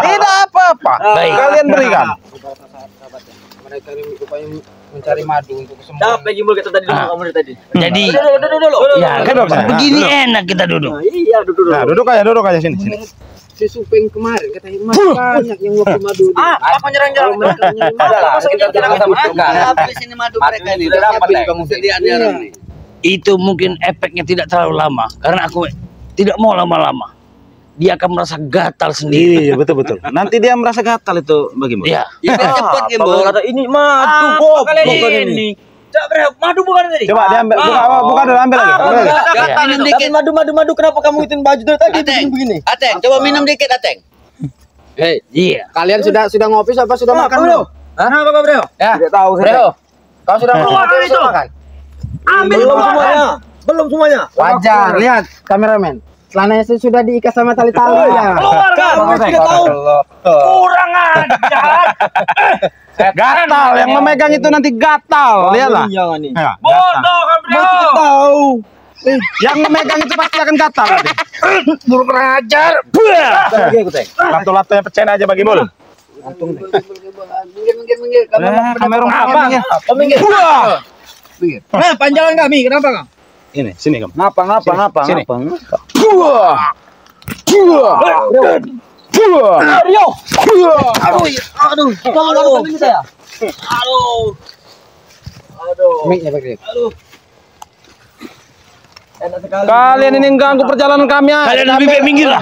[SPEAKER 1] Tidak apa-apa.
[SPEAKER 2] Baik.
[SPEAKER 1] Kalian berikan.
[SPEAKER 5] Mereka ini rupanya mencari madu untuk kesembuhan.
[SPEAKER 4] Capek Jimol kita tadi
[SPEAKER 2] Ah.
[SPEAKER 4] kamu dari tadi.
[SPEAKER 2] Jadi
[SPEAKER 4] Duduk.
[SPEAKER 2] ya
[SPEAKER 1] Duduk, Pak.
[SPEAKER 2] begini enak kita duduk.
[SPEAKER 4] Iya, duduk.
[SPEAKER 1] Nah, duduk aja sini.
[SPEAKER 5] Si Supeng kemarin katanya masih banyak yang waktu madu.
[SPEAKER 4] Apa nyerang-nyerang? Masa kita nyerang sama mereka?
[SPEAKER 3] Habis ini madu mereka ini.
[SPEAKER 4] Sudah dapat, Lek.
[SPEAKER 3] Sediaan orang nih.
[SPEAKER 2] Itu mungkin efeknya tidak terlalu lama karena aku tidak mau lama-lama. Dia akan merasa gatal sendiri.
[SPEAKER 1] Iya, betul. Nanti dia merasa gatal itu bagaimana?
[SPEAKER 2] Ya.
[SPEAKER 3] Ya biar cepat Gimbal.
[SPEAKER 4] Kalau kata ini madu goblok ini.
[SPEAKER 5] Madu bukan tadi.
[SPEAKER 1] Coba diambil, buka dulu, ambil lagi. Ambil lagi.
[SPEAKER 3] Dapat minum dikit.
[SPEAKER 4] Tapi madu kenapa kamu ituin baju dari tadi
[SPEAKER 3] Ateng,
[SPEAKER 4] begini?
[SPEAKER 3] Ateng, coba minum dikit Ateng.
[SPEAKER 5] Hei,
[SPEAKER 2] Iya.
[SPEAKER 5] kalian sudah ngopi apa sudah makan belum?
[SPEAKER 4] Kenapa Kak Bro?
[SPEAKER 5] Ya.
[SPEAKER 4] Tidak tahu saya.
[SPEAKER 5] Bro, kau sudah
[SPEAKER 2] Keluar
[SPEAKER 5] ngopi
[SPEAKER 2] itu.
[SPEAKER 5] sudah makan?
[SPEAKER 4] Belum semuanya.
[SPEAKER 5] Wajar, lihat kameramen. Celananya sudah diikat sama tali-tali ya.
[SPEAKER 2] Keluar
[SPEAKER 4] Kamu tidak tahu.
[SPEAKER 2] kurang ajar.
[SPEAKER 1] Gatal, yang memegang itu nanti gatal. Lihatlah.
[SPEAKER 4] Jangan nih.
[SPEAKER 1] Ya, gatal.
[SPEAKER 2] Bodoh kan bro.
[SPEAKER 4] Tahu.
[SPEAKER 1] Yang memegang itu pasti akan gatal nanti.
[SPEAKER 2] Kurang ajar. Bah.
[SPEAKER 4] Lagi aku Teng.
[SPEAKER 1] Lato-latonya pecahin aja bagi mul.
[SPEAKER 3] Minggir.
[SPEAKER 1] Kamera
[SPEAKER 2] Apa?
[SPEAKER 4] Apa minggir?
[SPEAKER 5] Nah, panjangan kami, kenapa kang?
[SPEAKER 1] Ini, sini kamu.
[SPEAKER 4] Ngapa?
[SPEAKER 1] Sini.
[SPEAKER 4] Buah. Rio. Aduh. Aduh. Saya. Aduh.
[SPEAKER 5] Mic-nya pakai.
[SPEAKER 4] Enak sekali.
[SPEAKER 1] Kalian ini ganggu perjalanan kami ya.
[SPEAKER 2] Kalian lebih baik minggir lah.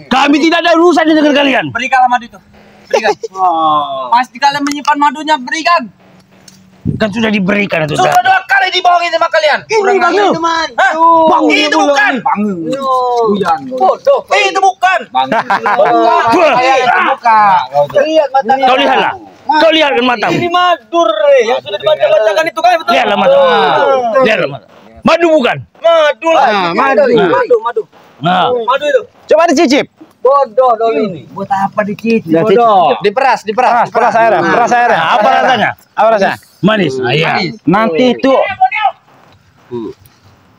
[SPEAKER 2] Kami tidak ada urusan dengan kalian.
[SPEAKER 4] Berikanlah madu itu. Berikan. Pasti kalian menyimpan madunya, berikan.
[SPEAKER 2] Kan sudah diberikan itu.
[SPEAKER 5] Sudah 2 kali dibohongin sama kalian.
[SPEAKER 4] Ini bangu.
[SPEAKER 5] Hah? Itu bukan.
[SPEAKER 4] Hujan.
[SPEAKER 5] Bodoh. Itu bukan.
[SPEAKER 2] Itu
[SPEAKER 5] bukan.
[SPEAKER 4] Lihat mata.
[SPEAKER 2] Kau lihatlah. Kau lihatkan matamu.
[SPEAKER 4] Ini madur yang sudah dibaca-bacakan itu kan betul.
[SPEAKER 2] Lihatlah matamu. Lihatlah matamu. Madu bukan?
[SPEAKER 4] Madu lah.
[SPEAKER 5] Ah, madu.
[SPEAKER 4] Madu.
[SPEAKER 2] Nah,
[SPEAKER 4] Madu itu.
[SPEAKER 1] Coba dicicip.
[SPEAKER 4] Bodoh dong ini. Buat apa dicicip? Bodoh.
[SPEAKER 5] Diperas.
[SPEAKER 1] Peras airnya.
[SPEAKER 2] nah, apa rasanya?
[SPEAKER 1] Apa rasanya?
[SPEAKER 2] Manis. Ah, iya.
[SPEAKER 1] Nanti itu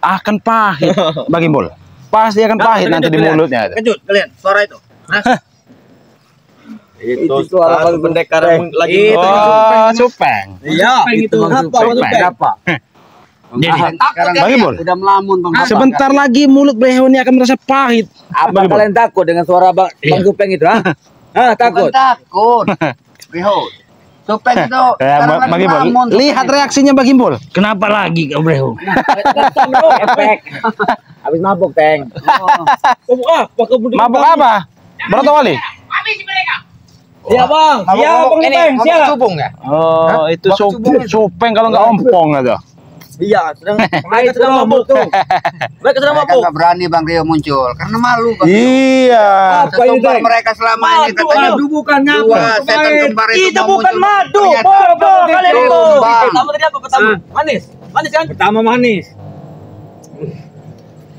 [SPEAKER 1] akan pahit bagi mul. Pasti akan pahit nanti di mulutnya.
[SPEAKER 5] Kejut kalian suara itu.
[SPEAKER 4] Itu suara bang pendekar lagi.
[SPEAKER 1] Oh, supeng.
[SPEAKER 4] Iya. Itu apa?
[SPEAKER 2] Jadi
[SPEAKER 1] Bagi mul.
[SPEAKER 3] Udah melamun Bang.
[SPEAKER 1] Sebentar lagi mulut Breho ini akan merasa pahit.
[SPEAKER 4] Apa kalian takut dengan suara bang Supeng itu? Hah, takut?
[SPEAKER 3] Bukan takut. Behold. Supeng itu sekarang lagi
[SPEAKER 1] Bagi mul.
[SPEAKER 3] melamun.
[SPEAKER 1] Lihat reaksinya bagi mul.
[SPEAKER 2] kenapa lagi kau Breho?
[SPEAKER 4] Efek. Habis mabuk, Teng.
[SPEAKER 1] Mabuk apa? Broto wali.
[SPEAKER 4] Iya, Bang. Siap, Bang
[SPEAKER 5] Ini
[SPEAKER 4] Teng.
[SPEAKER 5] ngomong
[SPEAKER 4] Siap.
[SPEAKER 5] cubung ya?
[SPEAKER 1] Oh, itu supeng kalau nggak ompong aja.
[SPEAKER 4] Iya, mereka sedang mabuk tuh. Mereka sedang
[SPEAKER 3] Mereka
[SPEAKER 4] mabuk.
[SPEAKER 3] nggak berani Bang Rio muncul karena malu. Bang.
[SPEAKER 1] Iya.
[SPEAKER 4] Apa ini,
[SPEAKER 3] Setumpah
[SPEAKER 4] Teng?
[SPEAKER 3] mereka selama ini katanya
[SPEAKER 4] Madu bukan nyapa.
[SPEAKER 3] dua setan kembar itu mau
[SPEAKER 4] bukan
[SPEAKER 3] muncul.
[SPEAKER 4] madu.
[SPEAKER 3] Ternyata
[SPEAKER 4] Bodoh kalian itu.
[SPEAKER 3] tumbang.
[SPEAKER 4] Pertama tadi apa pertama? Manis. Manis kan? Pertama manis.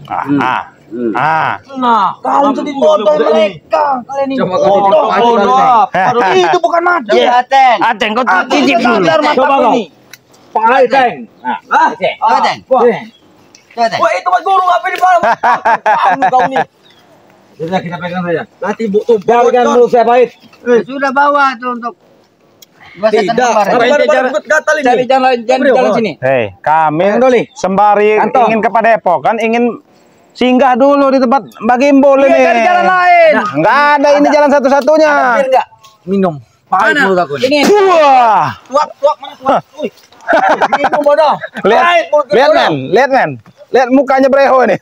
[SPEAKER 1] Ah.
[SPEAKER 4] Nah, kalian jadi bodoh mereka. Kalian ini bodoh. Itu bukan madu.
[SPEAKER 3] Iya, Teng.
[SPEAKER 2] Ateng kau cicip dulu.
[SPEAKER 4] Coba kau. Pahit, Teng. Nah,
[SPEAKER 3] Coba, Teng. Coba, Teng.
[SPEAKER 4] Wah, itu mas guru apa di bawah? Kau nih. Sudah kita pegang saja. Nanti tuh biarkan dulu saya pahit.
[SPEAKER 3] Sudah bawa tuh untuk dua setan
[SPEAKER 4] Tidak.
[SPEAKER 3] kembar.
[SPEAKER 4] Cari jalan sini.
[SPEAKER 1] Hei, kami
[SPEAKER 4] Doli.
[SPEAKER 1] sembari
[SPEAKER 4] Kantong.
[SPEAKER 1] ingin ke Padepokan, kan ingin singgah dulu di tempat Bagimbol ini.
[SPEAKER 4] Cari jalan lain.
[SPEAKER 1] Enggak ada, ini jalan satu-satunya.
[SPEAKER 4] Bir enggak? Minum. Pahit mulut aku ini.
[SPEAKER 1] Wah.
[SPEAKER 4] Tuak mana tuak? Uy. Minum bodoh. Pahit mulut
[SPEAKER 1] Lihat
[SPEAKER 4] bodoh.
[SPEAKER 1] men, lihat men. Lihat mukanya Breho ini.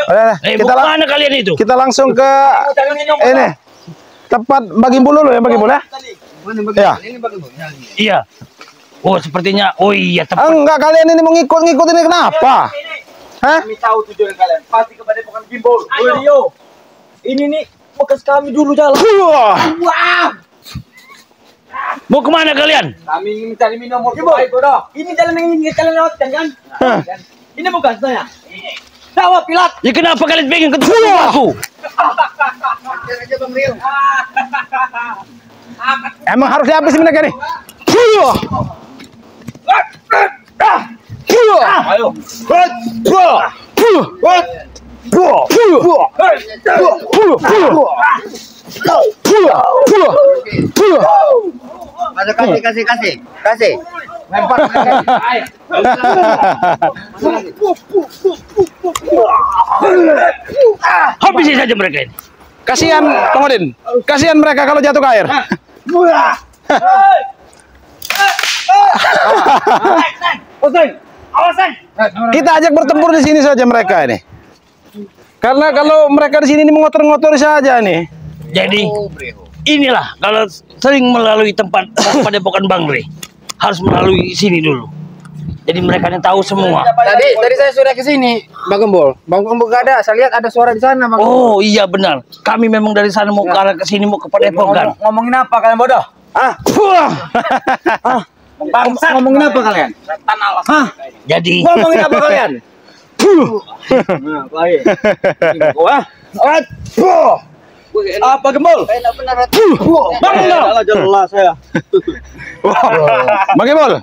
[SPEAKER 1] Udah, kita
[SPEAKER 2] Mana kalian itu?
[SPEAKER 1] kita langsung ke
[SPEAKER 4] Jangan minum.
[SPEAKER 1] ini. Tempat Bagimbol dulu ya, Bagimbol ya. Ya.
[SPEAKER 2] Iya. Oh, sepertinya. Oh iya, tepat.
[SPEAKER 1] Enggak, kalian ini mau ngikut ini kenapa? Hah?
[SPEAKER 4] Kami tahu tujuan kalian. Pasti kepada bukan gimbal. Rio. Ini nih bekas kami dulu jalan.
[SPEAKER 1] Wah.
[SPEAKER 4] Wah.
[SPEAKER 2] Mau kemana kalian?
[SPEAKER 4] Kami ingin mencari minum baik bodoh. Ini jalan yang ingin kalian lewatkan kan? Ini bukan saya. Jawab Pilat.
[SPEAKER 2] Ya kenapa kalian pengen ketemu aku?
[SPEAKER 1] Emang harus dihabisin mereka nih.
[SPEAKER 4] Ayo.
[SPEAKER 3] Ada kasih.
[SPEAKER 4] Lempar. Ayo.
[SPEAKER 2] Habisi saja mereka ini.
[SPEAKER 1] Kasihan Bang Odin. Kasihan mereka kalau jatuh ke air. Kita ajak bertempur di sini saja mereka ini. Karena kalau mereka di sini ini mengotor-ngotori saja nih.
[SPEAKER 2] Jadi inilah kalau sering melalui tempat Padepokan Bang Rey harus melalui sini dulu. Jadi mereka yang tahu semua.
[SPEAKER 5] Tadi saya sudah ke sini, Bang Gembol. Bang Gembol gak ada. Saya lihat ada suara di sana, Bang.
[SPEAKER 2] Oh iya benar. Kami memang dari sana mau ke arah ke sini mau ke Padepokan.
[SPEAKER 4] Ngomongin apa kalian bodoh? Ngomongin apa kalian? Hah?
[SPEAKER 2] Jadi
[SPEAKER 4] Ngomongin apa kalian? Baik. Apa Gembol? Bangun jelas saya.
[SPEAKER 1] Bang Gembol,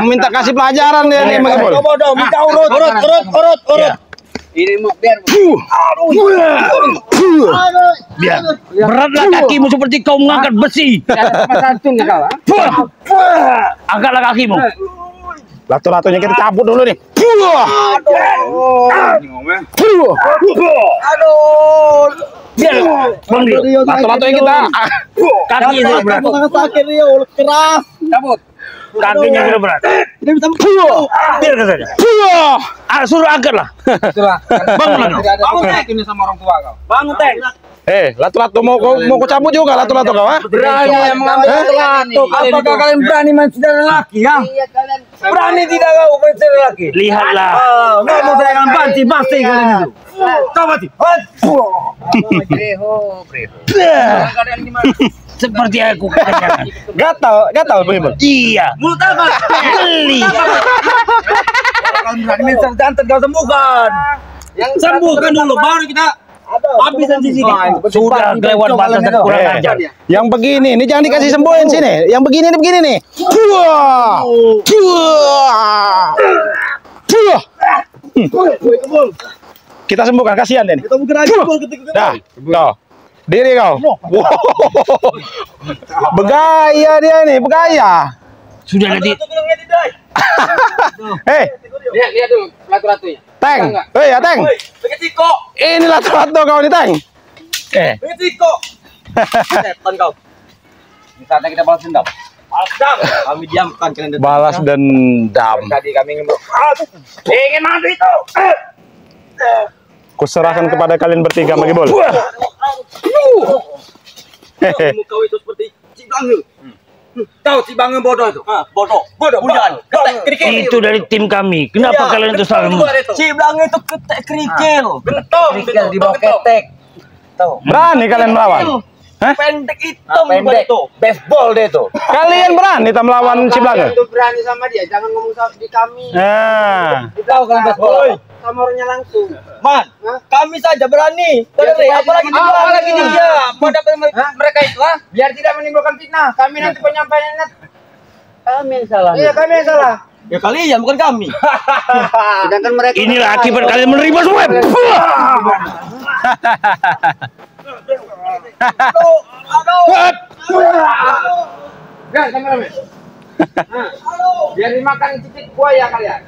[SPEAKER 1] minta kasih pelajaran dia nih Bang Gembol.
[SPEAKER 4] Bodoh, minta urut.
[SPEAKER 3] Ini mau biar
[SPEAKER 2] biar beratlah kakimu seperti kau mengangkat besi.
[SPEAKER 5] Santun kau.
[SPEAKER 2] Angkatlah kakimu.
[SPEAKER 1] Latu-latunya kita cabut dulu nih.
[SPEAKER 2] Biar Bang Rio.
[SPEAKER 1] Latu-latunya kita.
[SPEAKER 2] Kaki itu berat.
[SPEAKER 4] Sakit Rio, keras.
[SPEAKER 3] cabut.
[SPEAKER 2] Kakinya sudah berat. Biarkan saja. Suruh angkatlah. Bangunlah kau.
[SPEAKER 4] Bangun Teng. Ini sama orang tua kau. Bangun Teng.
[SPEAKER 1] Latu-latu mau kau cabut juga latu-latu kau, ha?
[SPEAKER 4] Berani yang mengambil latu. Apakah kalian berani mencari lelaki, ya?
[SPEAKER 3] Iya kalian.
[SPEAKER 4] Berani tidak kau mencari lelaki?
[SPEAKER 2] Lihatlah.
[SPEAKER 4] Ngomong saya akan banti pasti kalian itu. Kau mati.
[SPEAKER 3] Breho. Kalian gimana?
[SPEAKER 2] Seperti aku katakan.
[SPEAKER 1] Gatal Bang Gembol.
[SPEAKER 2] Iya.
[SPEAKER 4] Mulut apa?
[SPEAKER 2] Geli.
[SPEAKER 4] Kalian berani mencari jantan kau sembuhkan. Sembuhkan dulu baru kita habisan di sini.
[SPEAKER 2] Sudah kelewat batas dan kurang ajar.
[SPEAKER 1] Yang begini, ini jangan dikasih sembuhin sini. Yang begini nih. Kita sembuhkan, kasihan deh.
[SPEAKER 4] Kita mungkin aja ketika
[SPEAKER 1] Dah, kau. Diri kau. Wow. Begaya dia nih, begaya.
[SPEAKER 2] Sudah nanti.
[SPEAKER 5] Lihat dulu latu-latunya.
[SPEAKER 1] Teng. Ya Teng.
[SPEAKER 4] Begitu
[SPEAKER 1] Ini latu-latu kau nih, Teng.
[SPEAKER 4] begitu setan kau. Misalnya kita balas dendam. Kami diamkan kalian.
[SPEAKER 1] Balas dendam.
[SPEAKER 4] Tadi kami ingin madu itu.
[SPEAKER 1] Kuserahkan kepada kalian bertiga, Bang Gembol.
[SPEAKER 4] Muka itu seperti ciblang. Tahu si Bang bodoh itu. Bodoh. Bujan.
[SPEAKER 2] Itu dari tim kami. Kenapa kalian itu selalu
[SPEAKER 4] Si Bang itu ketek kerikil. Gentong. Kerikil di bawah ketek. Tahu.
[SPEAKER 1] Berani kalian melawan? Hah?
[SPEAKER 4] Pendek hitam pendek itu. Baseball deh itu.
[SPEAKER 1] Kalian berani tak melawan si Blaga?
[SPEAKER 5] Itu berani sama dia, jangan ngomong di kami.
[SPEAKER 1] Nah,
[SPEAKER 4] Tahu kan baseball.
[SPEAKER 5] Sama orangnya langsung.
[SPEAKER 4] Man, kami saja berani. Apalagi dia. Pada mereka itu,
[SPEAKER 5] Biar tidak menimbulkan fitnah. Kami nanti penyampaiannya.
[SPEAKER 3] Kami yang salah.
[SPEAKER 5] Iya, kami yang salah.
[SPEAKER 4] Ya kalian bukan kami.
[SPEAKER 5] Sedangkan mereka
[SPEAKER 2] inilah akibat kalian menerima swab.
[SPEAKER 5] Gan, kameramen. Biar dimakan cicit buaya kalian.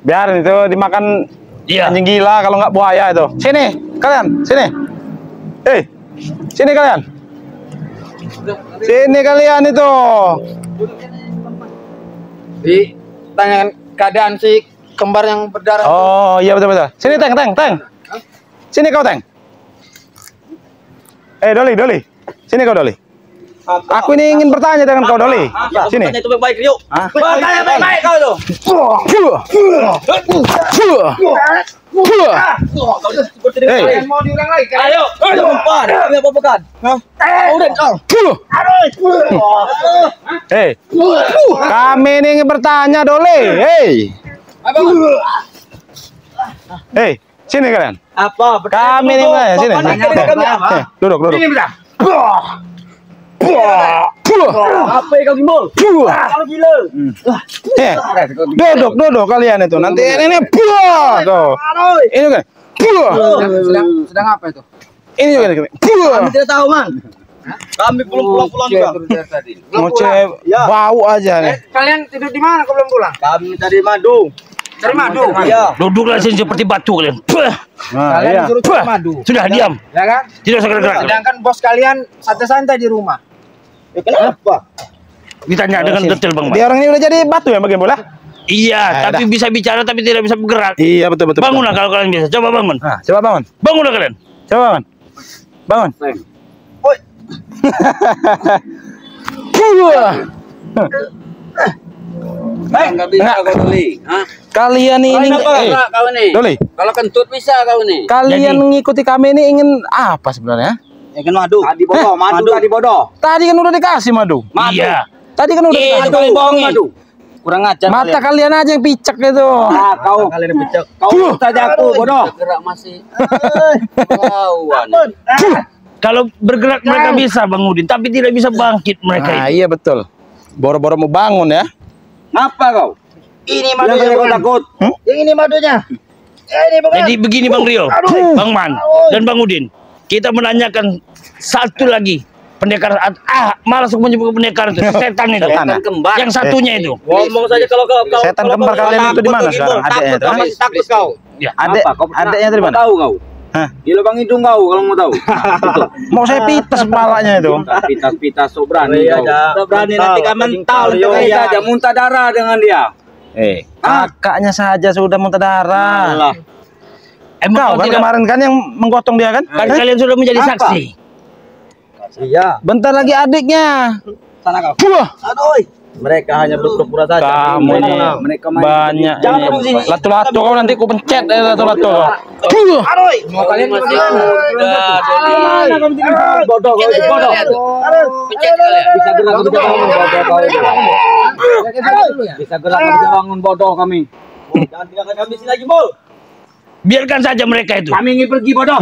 [SPEAKER 1] biar itu dimakan
[SPEAKER 2] Iya.
[SPEAKER 1] anjing gila kalau nggak buaya itu. Sini, kalian, sini. Sini kalian. Sini kalian itu.
[SPEAKER 5] Tanyakan keadaan si kembar yang berdarah.
[SPEAKER 1] Oh, iya betul betul. Sini Teng. Sini kau Teng. Doli. Sini kau Doli. Aku ini ingin bertanya dengan kau Doli. Sini.
[SPEAKER 4] Itu baik-baik yuk. Tanya baik-baik kau itu.
[SPEAKER 1] Hei,
[SPEAKER 5] Mau diulang lagi kan?
[SPEAKER 4] Ayo, umpan. Ini apa bukan? Udah kau.
[SPEAKER 1] hei. Kami ini ingin bertanya Doli. Hei, sini kalian.
[SPEAKER 4] Apa?
[SPEAKER 1] Kami ini bertanya sini.
[SPEAKER 4] Kami apa?
[SPEAKER 1] Duduk.
[SPEAKER 4] Ini bisa. Apa yang kau gimbal? Kalau gila.
[SPEAKER 1] Duduk kalian itu. Nanti ini tuh. Ini kan.
[SPEAKER 5] Sedang apa itu?
[SPEAKER 1] Ini juga.
[SPEAKER 4] Kami tidak tahu, Man. Kami belum pulang juga.
[SPEAKER 1] Ngoceh bau aja nih.
[SPEAKER 5] Kalian tidur di mana? Kau belum pulang?
[SPEAKER 4] Kami tadi madu.
[SPEAKER 5] Cari madu.
[SPEAKER 4] Iya.
[SPEAKER 2] Duduklah sini seperti batu kalian.
[SPEAKER 1] Nah,
[SPEAKER 5] Kalian
[SPEAKER 1] iya.
[SPEAKER 5] disuruh cari madu.
[SPEAKER 2] Sudah diam.
[SPEAKER 5] Ya kan?
[SPEAKER 2] Tidak usah gerak-gerak.
[SPEAKER 5] Sedangkan bos kalian santai-santai di rumah.
[SPEAKER 4] Kenapa?
[SPEAKER 2] Ditanya dengan detail Bang.
[SPEAKER 1] Dia orang ini udah jadi batu ya bagian bola?
[SPEAKER 2] Iya, tapi bisa bicara tapi tidak bisa bergerak.
[SPEAKER 1] Iya betul.
[SPEAKER 2] Bangunlah kalau kalian bisa. Coba bangun.
[SPEAKER 1] Nah, coba bangun.
[SPEAKER 2] Bangunlah kalian.
[SPEAKER 1] Coba bangun.
[SPEAKER 3] Enggak bisa kau beli. Hah?
[SPEAKER 1] Kalian ini
[SPEAKER 3] Kau nih.
[SPEAKER 1] Doli.
[SPEAKER 3] Kalau kentut bisa kau nih.
[SPEAKER 1] Kalian mengikuti kami ini ingin apa sebenarnya?
[SPEAKER 3] Ya kan madu. Tadi bodoh, madu tadi bodoh.
[SPEAKER 1] Tadi kan udah dikasih madu.
[SPEAKER 2] Iya.
[SPEAKER 1] Tadi kan udah
[SPEAKER 3] Itu
[SPEAKER 1] dikasih.
[SPEAKER 3] kali bohongin. Kurang ajar.
[SPEAKER 1] Mata kalian aja yang picek itu.
[SPEAKER 3] Ah, kau kalian pecek. Kau saja aku bodoh. Gerak masih. Bauan.
[SPEAKER 2] Kalau bergerak mereka bisa Bang Udin, tapi tidak bisa bangkit mereka
[SPEAKER 1] Nah,
[SPEAKER 2] itu.
[SPEAKER 1] iya betul. Boro-boro mau bangun ya.
[SPEAKER 3] Ngapa kau? Ini madunya kau takut.
[SPEAKER 5] Yang ini madunya. Ini bukan.
[SPEAKER 2] Jadi begini Bang Rio, Bang Man, dan Bang Udin. Kita menanyakan satu lagi. Pendekar malas aku menyebut pendekar itu setan itu.
[SPEAKER 1] Setan.
[SPEAKER 3] Kembar.
[SPEAKER 2] Yang satunya itu.
[SPEAKER 4] Ngomong saja kalau
[SPEAKER 1] Setan kembar kalian itu di mana sekarang? Adeknya itu.
[SPEAKER 3] Masih takut kau.
[SPEAKER 2] Ya.
[SPEAKER 1] Adeknya dari mana?
[SPEAKER 3] Tahu kau?
[SPEAKER 1] Hah?
[SPEAKER 3] Di lubang hidung kau kalau mau tahu. Itu.
[SPEAKER 1] Mau saya pitas kepalanya itu.
[SPEAKER 3] Pitas-pitas so berani kau.
[SPEAKER 4] So berani nanti kau mental.
[SPEAKER 3] Kita aja muntah darah dengan dia.
[SPEAKER 1] Kakaknya saja sudah muntah darah.
[SPEAKER 3] Allah.
[SPEAKER 2] Emang
[SPEAKER 1] Kau
[SPEAKER 2] kau
[SPEAKER 1] kan
[SPEAKER 2] tidak,
[SPEAKER 1] kemarin kan yang menggotong dia kan?
[SPEAKER 2] kan kalian sudah menjadi saksi.
[SPEAKER 4] Iya.
[SPEAKER 1] Bentar lagi adiknya.
[SPEAKER 3] Sana kau.
[SPEAKER 4] Aduh. Mereka hanya berpura-pura saja.
[SPEAKER 1] Kamu ini
[SPEAKER 3] Mereka main
[SPEAKER 1] banyak
[SPEAKER 4] Jangan
[SPEAKER 1] ini.
[SPEAKER 4] tunggu sini.
[SPEAKER 1] Lato-lato kau nanti ku pencet lato-lato.
[SPEAKER 5] Mau kalian
[SPEAKER 3] masih
[SPEAKER 5] gimana?
[SPEAKER 3] muda.
[SPEAKER 4] Bodoh kau itu bodoh.
[SPEAKER 3] Pencet kalian.
[SPEAKER 4] Bisa gerak bisa bangun bodoh kau itu. Bisa gerak bisa bangun bodoh kami. Jangan tinggalkan kami sini lagi, Bol.
[SPEAKER 2] Biarkan saja mereka itu.
[SPEAKER 4] Kami ingin pergi bodoh.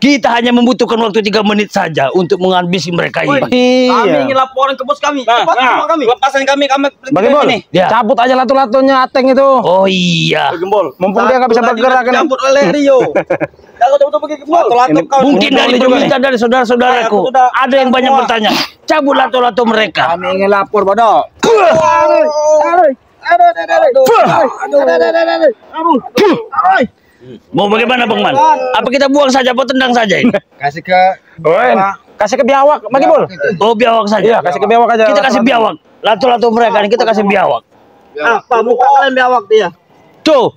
[SPEAKER 2] Kita hanya membutuhkan waktu 3 menit saja untuk menghabisi mereka ini.
[SPEAKER 4] Kami ingin laporan ke bos kami. Cepat semua kami. Lepasan kami
[SPEAKER 1] Bagi bol,
[SPEAKER 2] Ya.
[SPEAKER 1] cabut aja lato-latonya Ateng itu.
[SPEAKER 2] Oh iya.
[SPEAKER 4] Gembol.
[SPEAKER 1] Mumpung dia nggak bisa bergerak kan.
[SPEAKER 4] Cabut oleh Rio. Kalau betul pergi ke mall.
[SPEAKER 2] Mungkin dari
[SPEAKER 1] juga
[SPEAKER 2] permintaan dari saudara-saudaraku
[SPEAKER 4] Aku sudah
[SPEAKER 2] ada yang banyak bertanya. Cabut lato-lato mereka.
[SPEAKER 3] Kami ingin lapor bodoh.
[SPEAKER 2] Mau bagaimana Bang Man? Apa kita buang saja atau tendang saja ini?
[SPEAKER 5] Kasih ke
[SPEAKER 1] Kasih ke biawak, Bagi bol.
[SPEAKER 2] Oh biawak saja.
[SPEAKER 1] Iya, kasih ke biawak aja.
[SPEAKER 2] Kita kasih biawak. Lato-lato mereka ini kita kasih biawak.
[SPEAKER 4] Apa muka kalian biawak dia?
[SPEAKER 2] Tuh.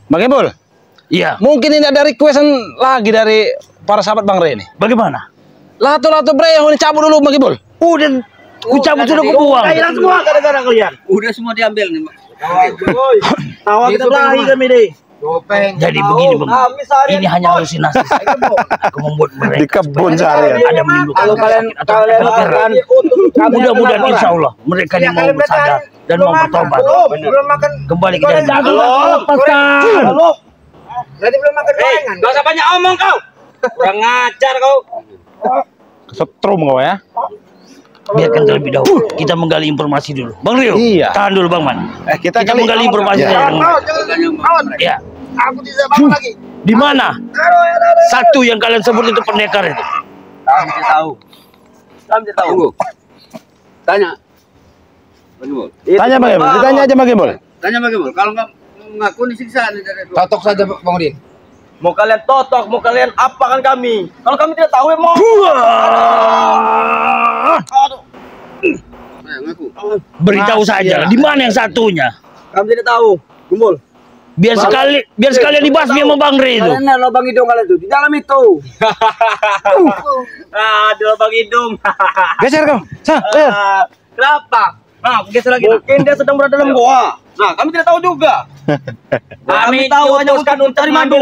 [SPEAKER 1] Bagi bol.
[SPEAKER 2] Iya.
[SPEAKER 1] Mungkin ini ada requestan lagi dari para sahabat Bang Re ini.
[SPEAKER 2] Bagaimana?
[SPEAKER 1] Lato-lato bre yang ini cabut dulu Bagi bol.
[SPEAKER 2] Udah ku cabut sudah ku buang.
[SPEAKER 1] Hilang semua gara-gara kalian.
[SPEAKER 3] Udah semua diambil nih.
[SPEAKER 1] Tawa kita belahi kami deh.
[SPEAKER 2] Jadi begini bang, ini hanya halusinasi. Aku membuat mereka
[SPEAKER 1] Di kebun seharian.
[SPEAKER 2] ada menimbulkan
[SPEAKER 5] Kalau kalian
[SPEAKER 2] sakit atau kegagalan. Mudah-mudahan insya Allah mereka yang mau bersadar dan mau bertobat
[SPEAKER 5] Belum makan.
[SPEAKER 2] kembali ke jalan.
[SPEAKER 1] Lepaskan.
[SPEAKER 5] Berarti belum makan gorengan.
[SPEAKER 3] Gak usah banyak omong kau. Kurang ngajar kau.
[SPEAKER 1] Setrum kau ya.
[SPEAKER 2] Biarkan terlebih dahulu kita menggali informasi dulu. Bang Rio,
[SPEAKER 1] Iya.
[SPEAKER 2] tahan dulu Bang Man.
[SPEAKER 1] Kita
[SPEAKER 2] Kita menggali informasi
[SPEAKER 1] Ya.
[SPEAKER 2] dari ya.
[SPEAKER 5] Aku tidak bangun lagi.
[SPEAKER 2] Di mana satu yang kalian sebut itu pendekar itu?
[SPEAKER 3] Kami tidak tahu. Kami tidak tahu. Tanya. Bagaimana?
[SPEAKER 1] Tanya Bang Gembul, ditanya aja Bang Gembul.
[SPEAKER 3] Tanya bagaimana? Kalau nggak mengaku disiksa nih dari dua.
[SPEAKER 5] Totok saja Bang Udin.
[SPEAKER 4] Mau kalian totok, mau kalian apakan kami? Kalau kami tidak tahu ya mau.
[SPEAKER 3] Ayo, ngaku.
[SPEAKER 2] Beritahu saja, di mana yang satunya?
[SPEAKER 4] Kami tidak tahu. Gumbul.
[SPEAKER 2] Biar sekalian dibasmi sama Bang Rio itu.
[SPEAKER 3] Kalian lubang hidung kalian tuh di dalam itu.
[SPEAKER 4] Aduh, Bang Hidung.
[SPEAKER 1] Geser kau. Sah, geser.
[SPEAKER 4] Kenapa? Nah, geser lagi. Mungkin dia sedang berada dalam goa. Nah, kami tidak tahu juga. Kami tahu hanya untuk cari madu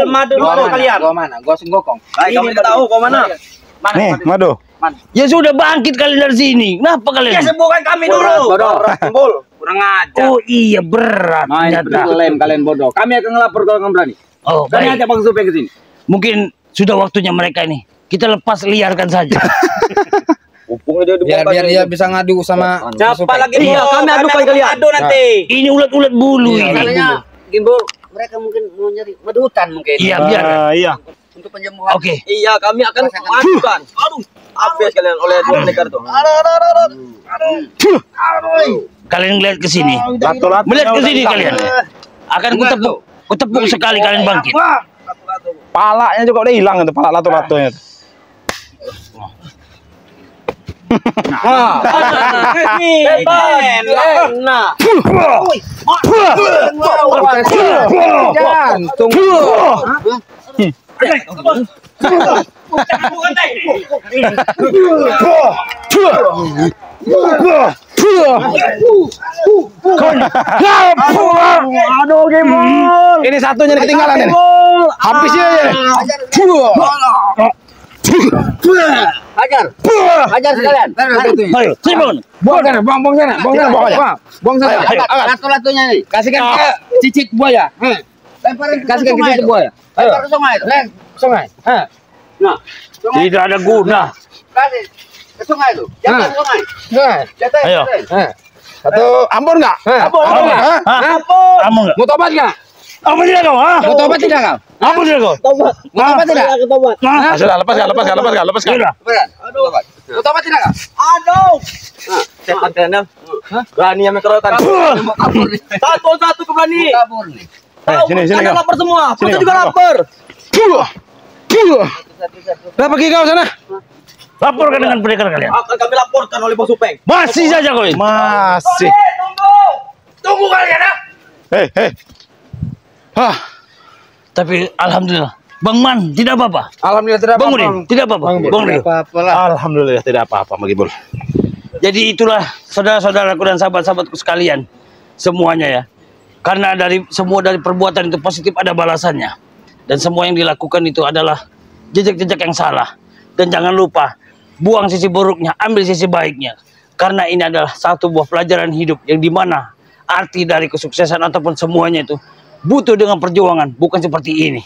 [SPEAKER 4] kalian.
[SPEAKER 5] Gua mana? Gua senggokong.
[SPEAKER 4] Kami tidak tahu kau mana.
[SPEAKER 1] Nih, madu.
[SPEAKER 2] Ya sudah bangkit kalian dari sini. Kenapa
[SPEAKER 4] Ya
[SPEAKER 2] kalian?
[SPEAKER 4] sembuhkan kami dulu.
[SPEAKER 3] Bodoh.
[SPEAKER 4] Gumbul. Kurang ajar.
[SPEAKER 2] Oh iya berat
[SPEAKER 3] Main
[SPEAKER 2] ternyata.
[SPEAKER 3] kalian bodoh. Kami akan ngelapor kalau kamu berani.
[SPEAKER 2] Oh
[SPEAKER 3] Kami
[SPEAKER 2] baik.
[SPEAKER 3] ajak Bang Supeng ke sini.
[SPEAKER 2] Mungkin sudah waktunya mereka ini. Kita lepas liarkan saja.
[SPEAKER 5] Biar dia bisa ngadu sama
[SPEAKER 4] Siapa lagi
[SPEAKER 2] Iya,
[SPEAKER 4] mau? Kami adukan kalian. Adu nanti.
[SPEAKER 2] Ini ulat-ulat bulu ini.
[SPEAKER 3] Caranya Gimbal, mereka mungkin mau nyari madu hutan mungkin.
[SPEAKER 2] Iya biar.
[SPEAKER 1] Iya.
[SPEAKER 3] Untuk penyembuhan.
[SPEAKER 2] Oke.
[SPEAKER 4] Iya, kami akan adukan. Aduh, habis kalian oleh dua pendekar tuh.
[SPEAKER 2] Kalian lihat ke sini.
[SPEAKER 1] Latu-latu.
[SPEAKER 2] Melihat ke sini kalian. Akan kutepuk sekali kalian bangkit.
[SPEAKER 1] Palanya juga udah hilang itu, pala latu-latunya.
[SPEAKER 4] Nah,
[SPEAKER 5] jantung.
[SPEAKER 1] Aduh, Gembul. Ini satunya nih ketinggalan ini. Habisnya ya.
[SPEAKER 3] Hajar sekalian.
[SPEAKER 2] Ayo, sini bangun.
[SPEAKER 5] Buang sana, buang sana, buang sana, buang sana.
[SPEAKER 3] Latu-latunya nih.
[SPEAKER 5] Kasihkan ke cicit buaya.
[SPEAKER 3] Lemparin ke
[SPEAKER 5] Kasihkan ke
[SPEAKER 3] sungai
[SPEAKER 5] cicit
[SPEAKER 3] itu.
[SPEAKER 5] buaya.
[SPEAKER 3] Lempar ke sungai itu.
[SPEAKER 5] Sungai.
[SPEAKER 3] Nah, sungai.
[SPEAKER 2] Tidak ada guna.
[SPEAKER 3] Kasih ke sungai itu. Jatuh ke sungai.
[SPEAKER 5] Sungai.
[SPEAKER 3] Jatuh.
[SPEAKER 2] Ayo.
[SPEAKER 1] Satu, ampun enggak?
[SPEAKER 5] Ampun.
[SPEAKER 1] Hah?
[SPEAKER 2] Kamu enggak?
[SPEAKER 5] Mau tobat nggak?
[SPEAKER 2] Apa tidak kau? Ha?
[SPEAKER 5] Mau tobat tidak kau?
[SPEAKER 2] Apa tidak kau?
[SPEAKER 5] Mau tobat tidak?
[SPEAKER 1] Ah, sudah lepaskan.
[SPEAKER 2] Sudah.
[SPEAKER 3] Aduh.
[SPEAKER 5] Mau tobat tidak kau?
[SPEAKER 4] aduh. Setan kalian. Berani yang keroyokan. Satu-satu berani.
[SPEAKER 3] Kabur nih.
[SPEAKER 1] Sini
[SPEAKER 4] Kalian
[SPEAKER 1] kau.
[SPEAKER 4] lapar semua.
[SPEAKER 1] Sini,
[SPEAKER 4] Kita juga
[SPEAKER 1] kau.
[SPEAKER 4] lapar.
[SPEAKER 1] Udah pergi kau sana.
[SPEAKER 2] Laporkan dengan pendekar kalian.
[SPEAKER 4] Akan kami laporkan oleh Bos Upeng.
[SPEAKER 2] Masih saja kau ini.
[SPEAKER 1] Masih.
[SPEAKER 4] Tunggu kalian ya.
[SPEAKER 1] Hei. Hah,
[SPEAKER 2] Tapi alhamdulillah. Bang Man tidak apa-apa.
[SPEAKER 5] Alhamdulillah tidak
[SPEAKER 2] Bang
[SPEAKER 5] apa-apa.
[SPEAKER 2] Udin tidak apa-apa. Bang Rio.
[SPEAKER 5] Apa-apa lah.
[SPEAKER 1] alhamdulillah tidak apa-apa, Bang Gembul.
[SPEAKER 2] Jadi itulah saudara-saudaraku dan sahabat-sahabatku sekalian. Semuanya ya. Karena semua dari perbuatan itu positif ada balasannya. Dan semua yang dilakukan itu adalah jejak-jejak yang salah. Dan jangan lupa, buang sisi buruknya, ambil sisi baiknya. Karena ini adalah satu buah pelajaran hidup yang dimana arti dari kesuksesan ataupun semuanya itu butuh dengan perjuangan, bukan seperti ini.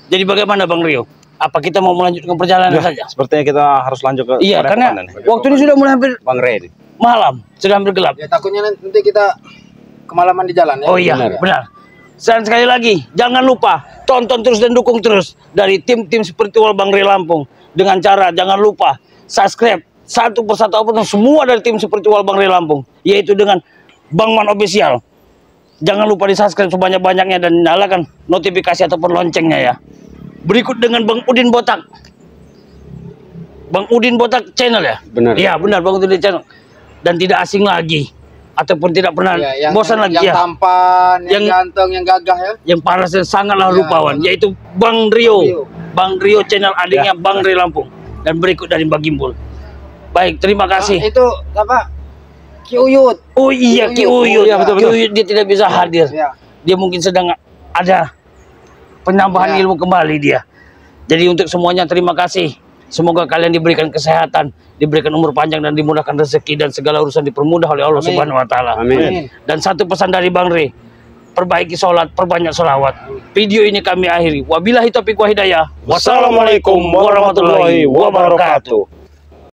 [SPEAKER 2] Jadi bagaimana Bang Rio? Apa kita mau melanjutkan perjalanan saja?
[SPEAKER 1] Sepertinya kita harus lanjut ke
[SPEAKER 2] Iya, karena
[SPEAKER 1] Padepokan ini.
[SPEAKER 2] waktu ini sudah mulai hampir
[SPEAKER 3] Bang Red.
[SPEAKER 2] malam, sudah hampir gelap.
[SPEAKER 5] Ya takutnya nanti kita kemalaman di jalan ya.
[SPEAKER 2] Oh iya, benar. Dan sekali lagi, jangan lupa tonton terus dan dukung terus dari tim-tim spiritual Bang Rio Lampung dengan cara jangan lupa subscribe satu persatu apapun semua dari tim spiritual Bang Rio Lampung, yaitu dengan Bang Man Official. Jangan lupa di subscribe sebanyak-banyaknya dan nyalakan notifikasi ataupun loncengnya ya. Berikut dengan Bang Udin Botak. Bang Udin Botak channel ya?
[SPEAKER 3] Benar.
[SPEAKER 2] Iya benar Bang Udin channel. Dan tidak asing lagi ataupun tidak pernah
[SPEAKER 5] Ya,
[SPEAKER 2] bosan lagi
[SPEAKER 5] yang
[SPEAKER 2] ya.
[SPEAKER 5] tampan, yang
[SPEAKER 2] Yang-
[SPEAKER 5] ganteng, yang gagah ya.
[SPEAKER 2] Yang parasnya sangatlah
[SPEAKER 5] Ya,
[SPEAKER 2] rupawan,
[SPEAKER 5] benar.
[SPEAKER 2] yaitu Bang Rio.
[SPEAKER 5] Rio.
[SPEAKER 2] Bang Rio channel adiknya Bang Rio Lampung. Dan berikut dari Bang Gimbul. Baik, terima kasih.
[SPEAKER 5] Itu apa? Ki Uyut.
[SPEAKER 2] Oh iya, Ki Uyut.
[SPEAKER 4] Iya, betul,
[SPEAKER 2] Ki
[SPEAKER 4] betul.
[SPEAKER 2] Uyut dia tidak bisa hadir.
[SPEAKER 5] Ya.
[SPEAKER 2] Dia mungkin sedang ada penambahan
[SPEAKER 5] Ya.
[SPEAKER 2] ilmu kembali dia. Jadi untuk semuanya terima kasih. Semoga kalian diberikan kesehatan, diberikan umur panjang dan dimudahkan rezeki dan segala urusan dipermudah oleh Allah
[SPEAKER 5] Amin.
[SPEAKER 2] Subhanahu wa taala.
[SPEAKER 5] Amin.
[SPEAKER 2] Dan satu pesan dari Bang Rey, perbaiki sholat, perbanyak sholawat. Video ini kami akhiri. Wabillahi taufiq wa hidayah. Wassalamualaikum warahmatullahi wabarakatuh.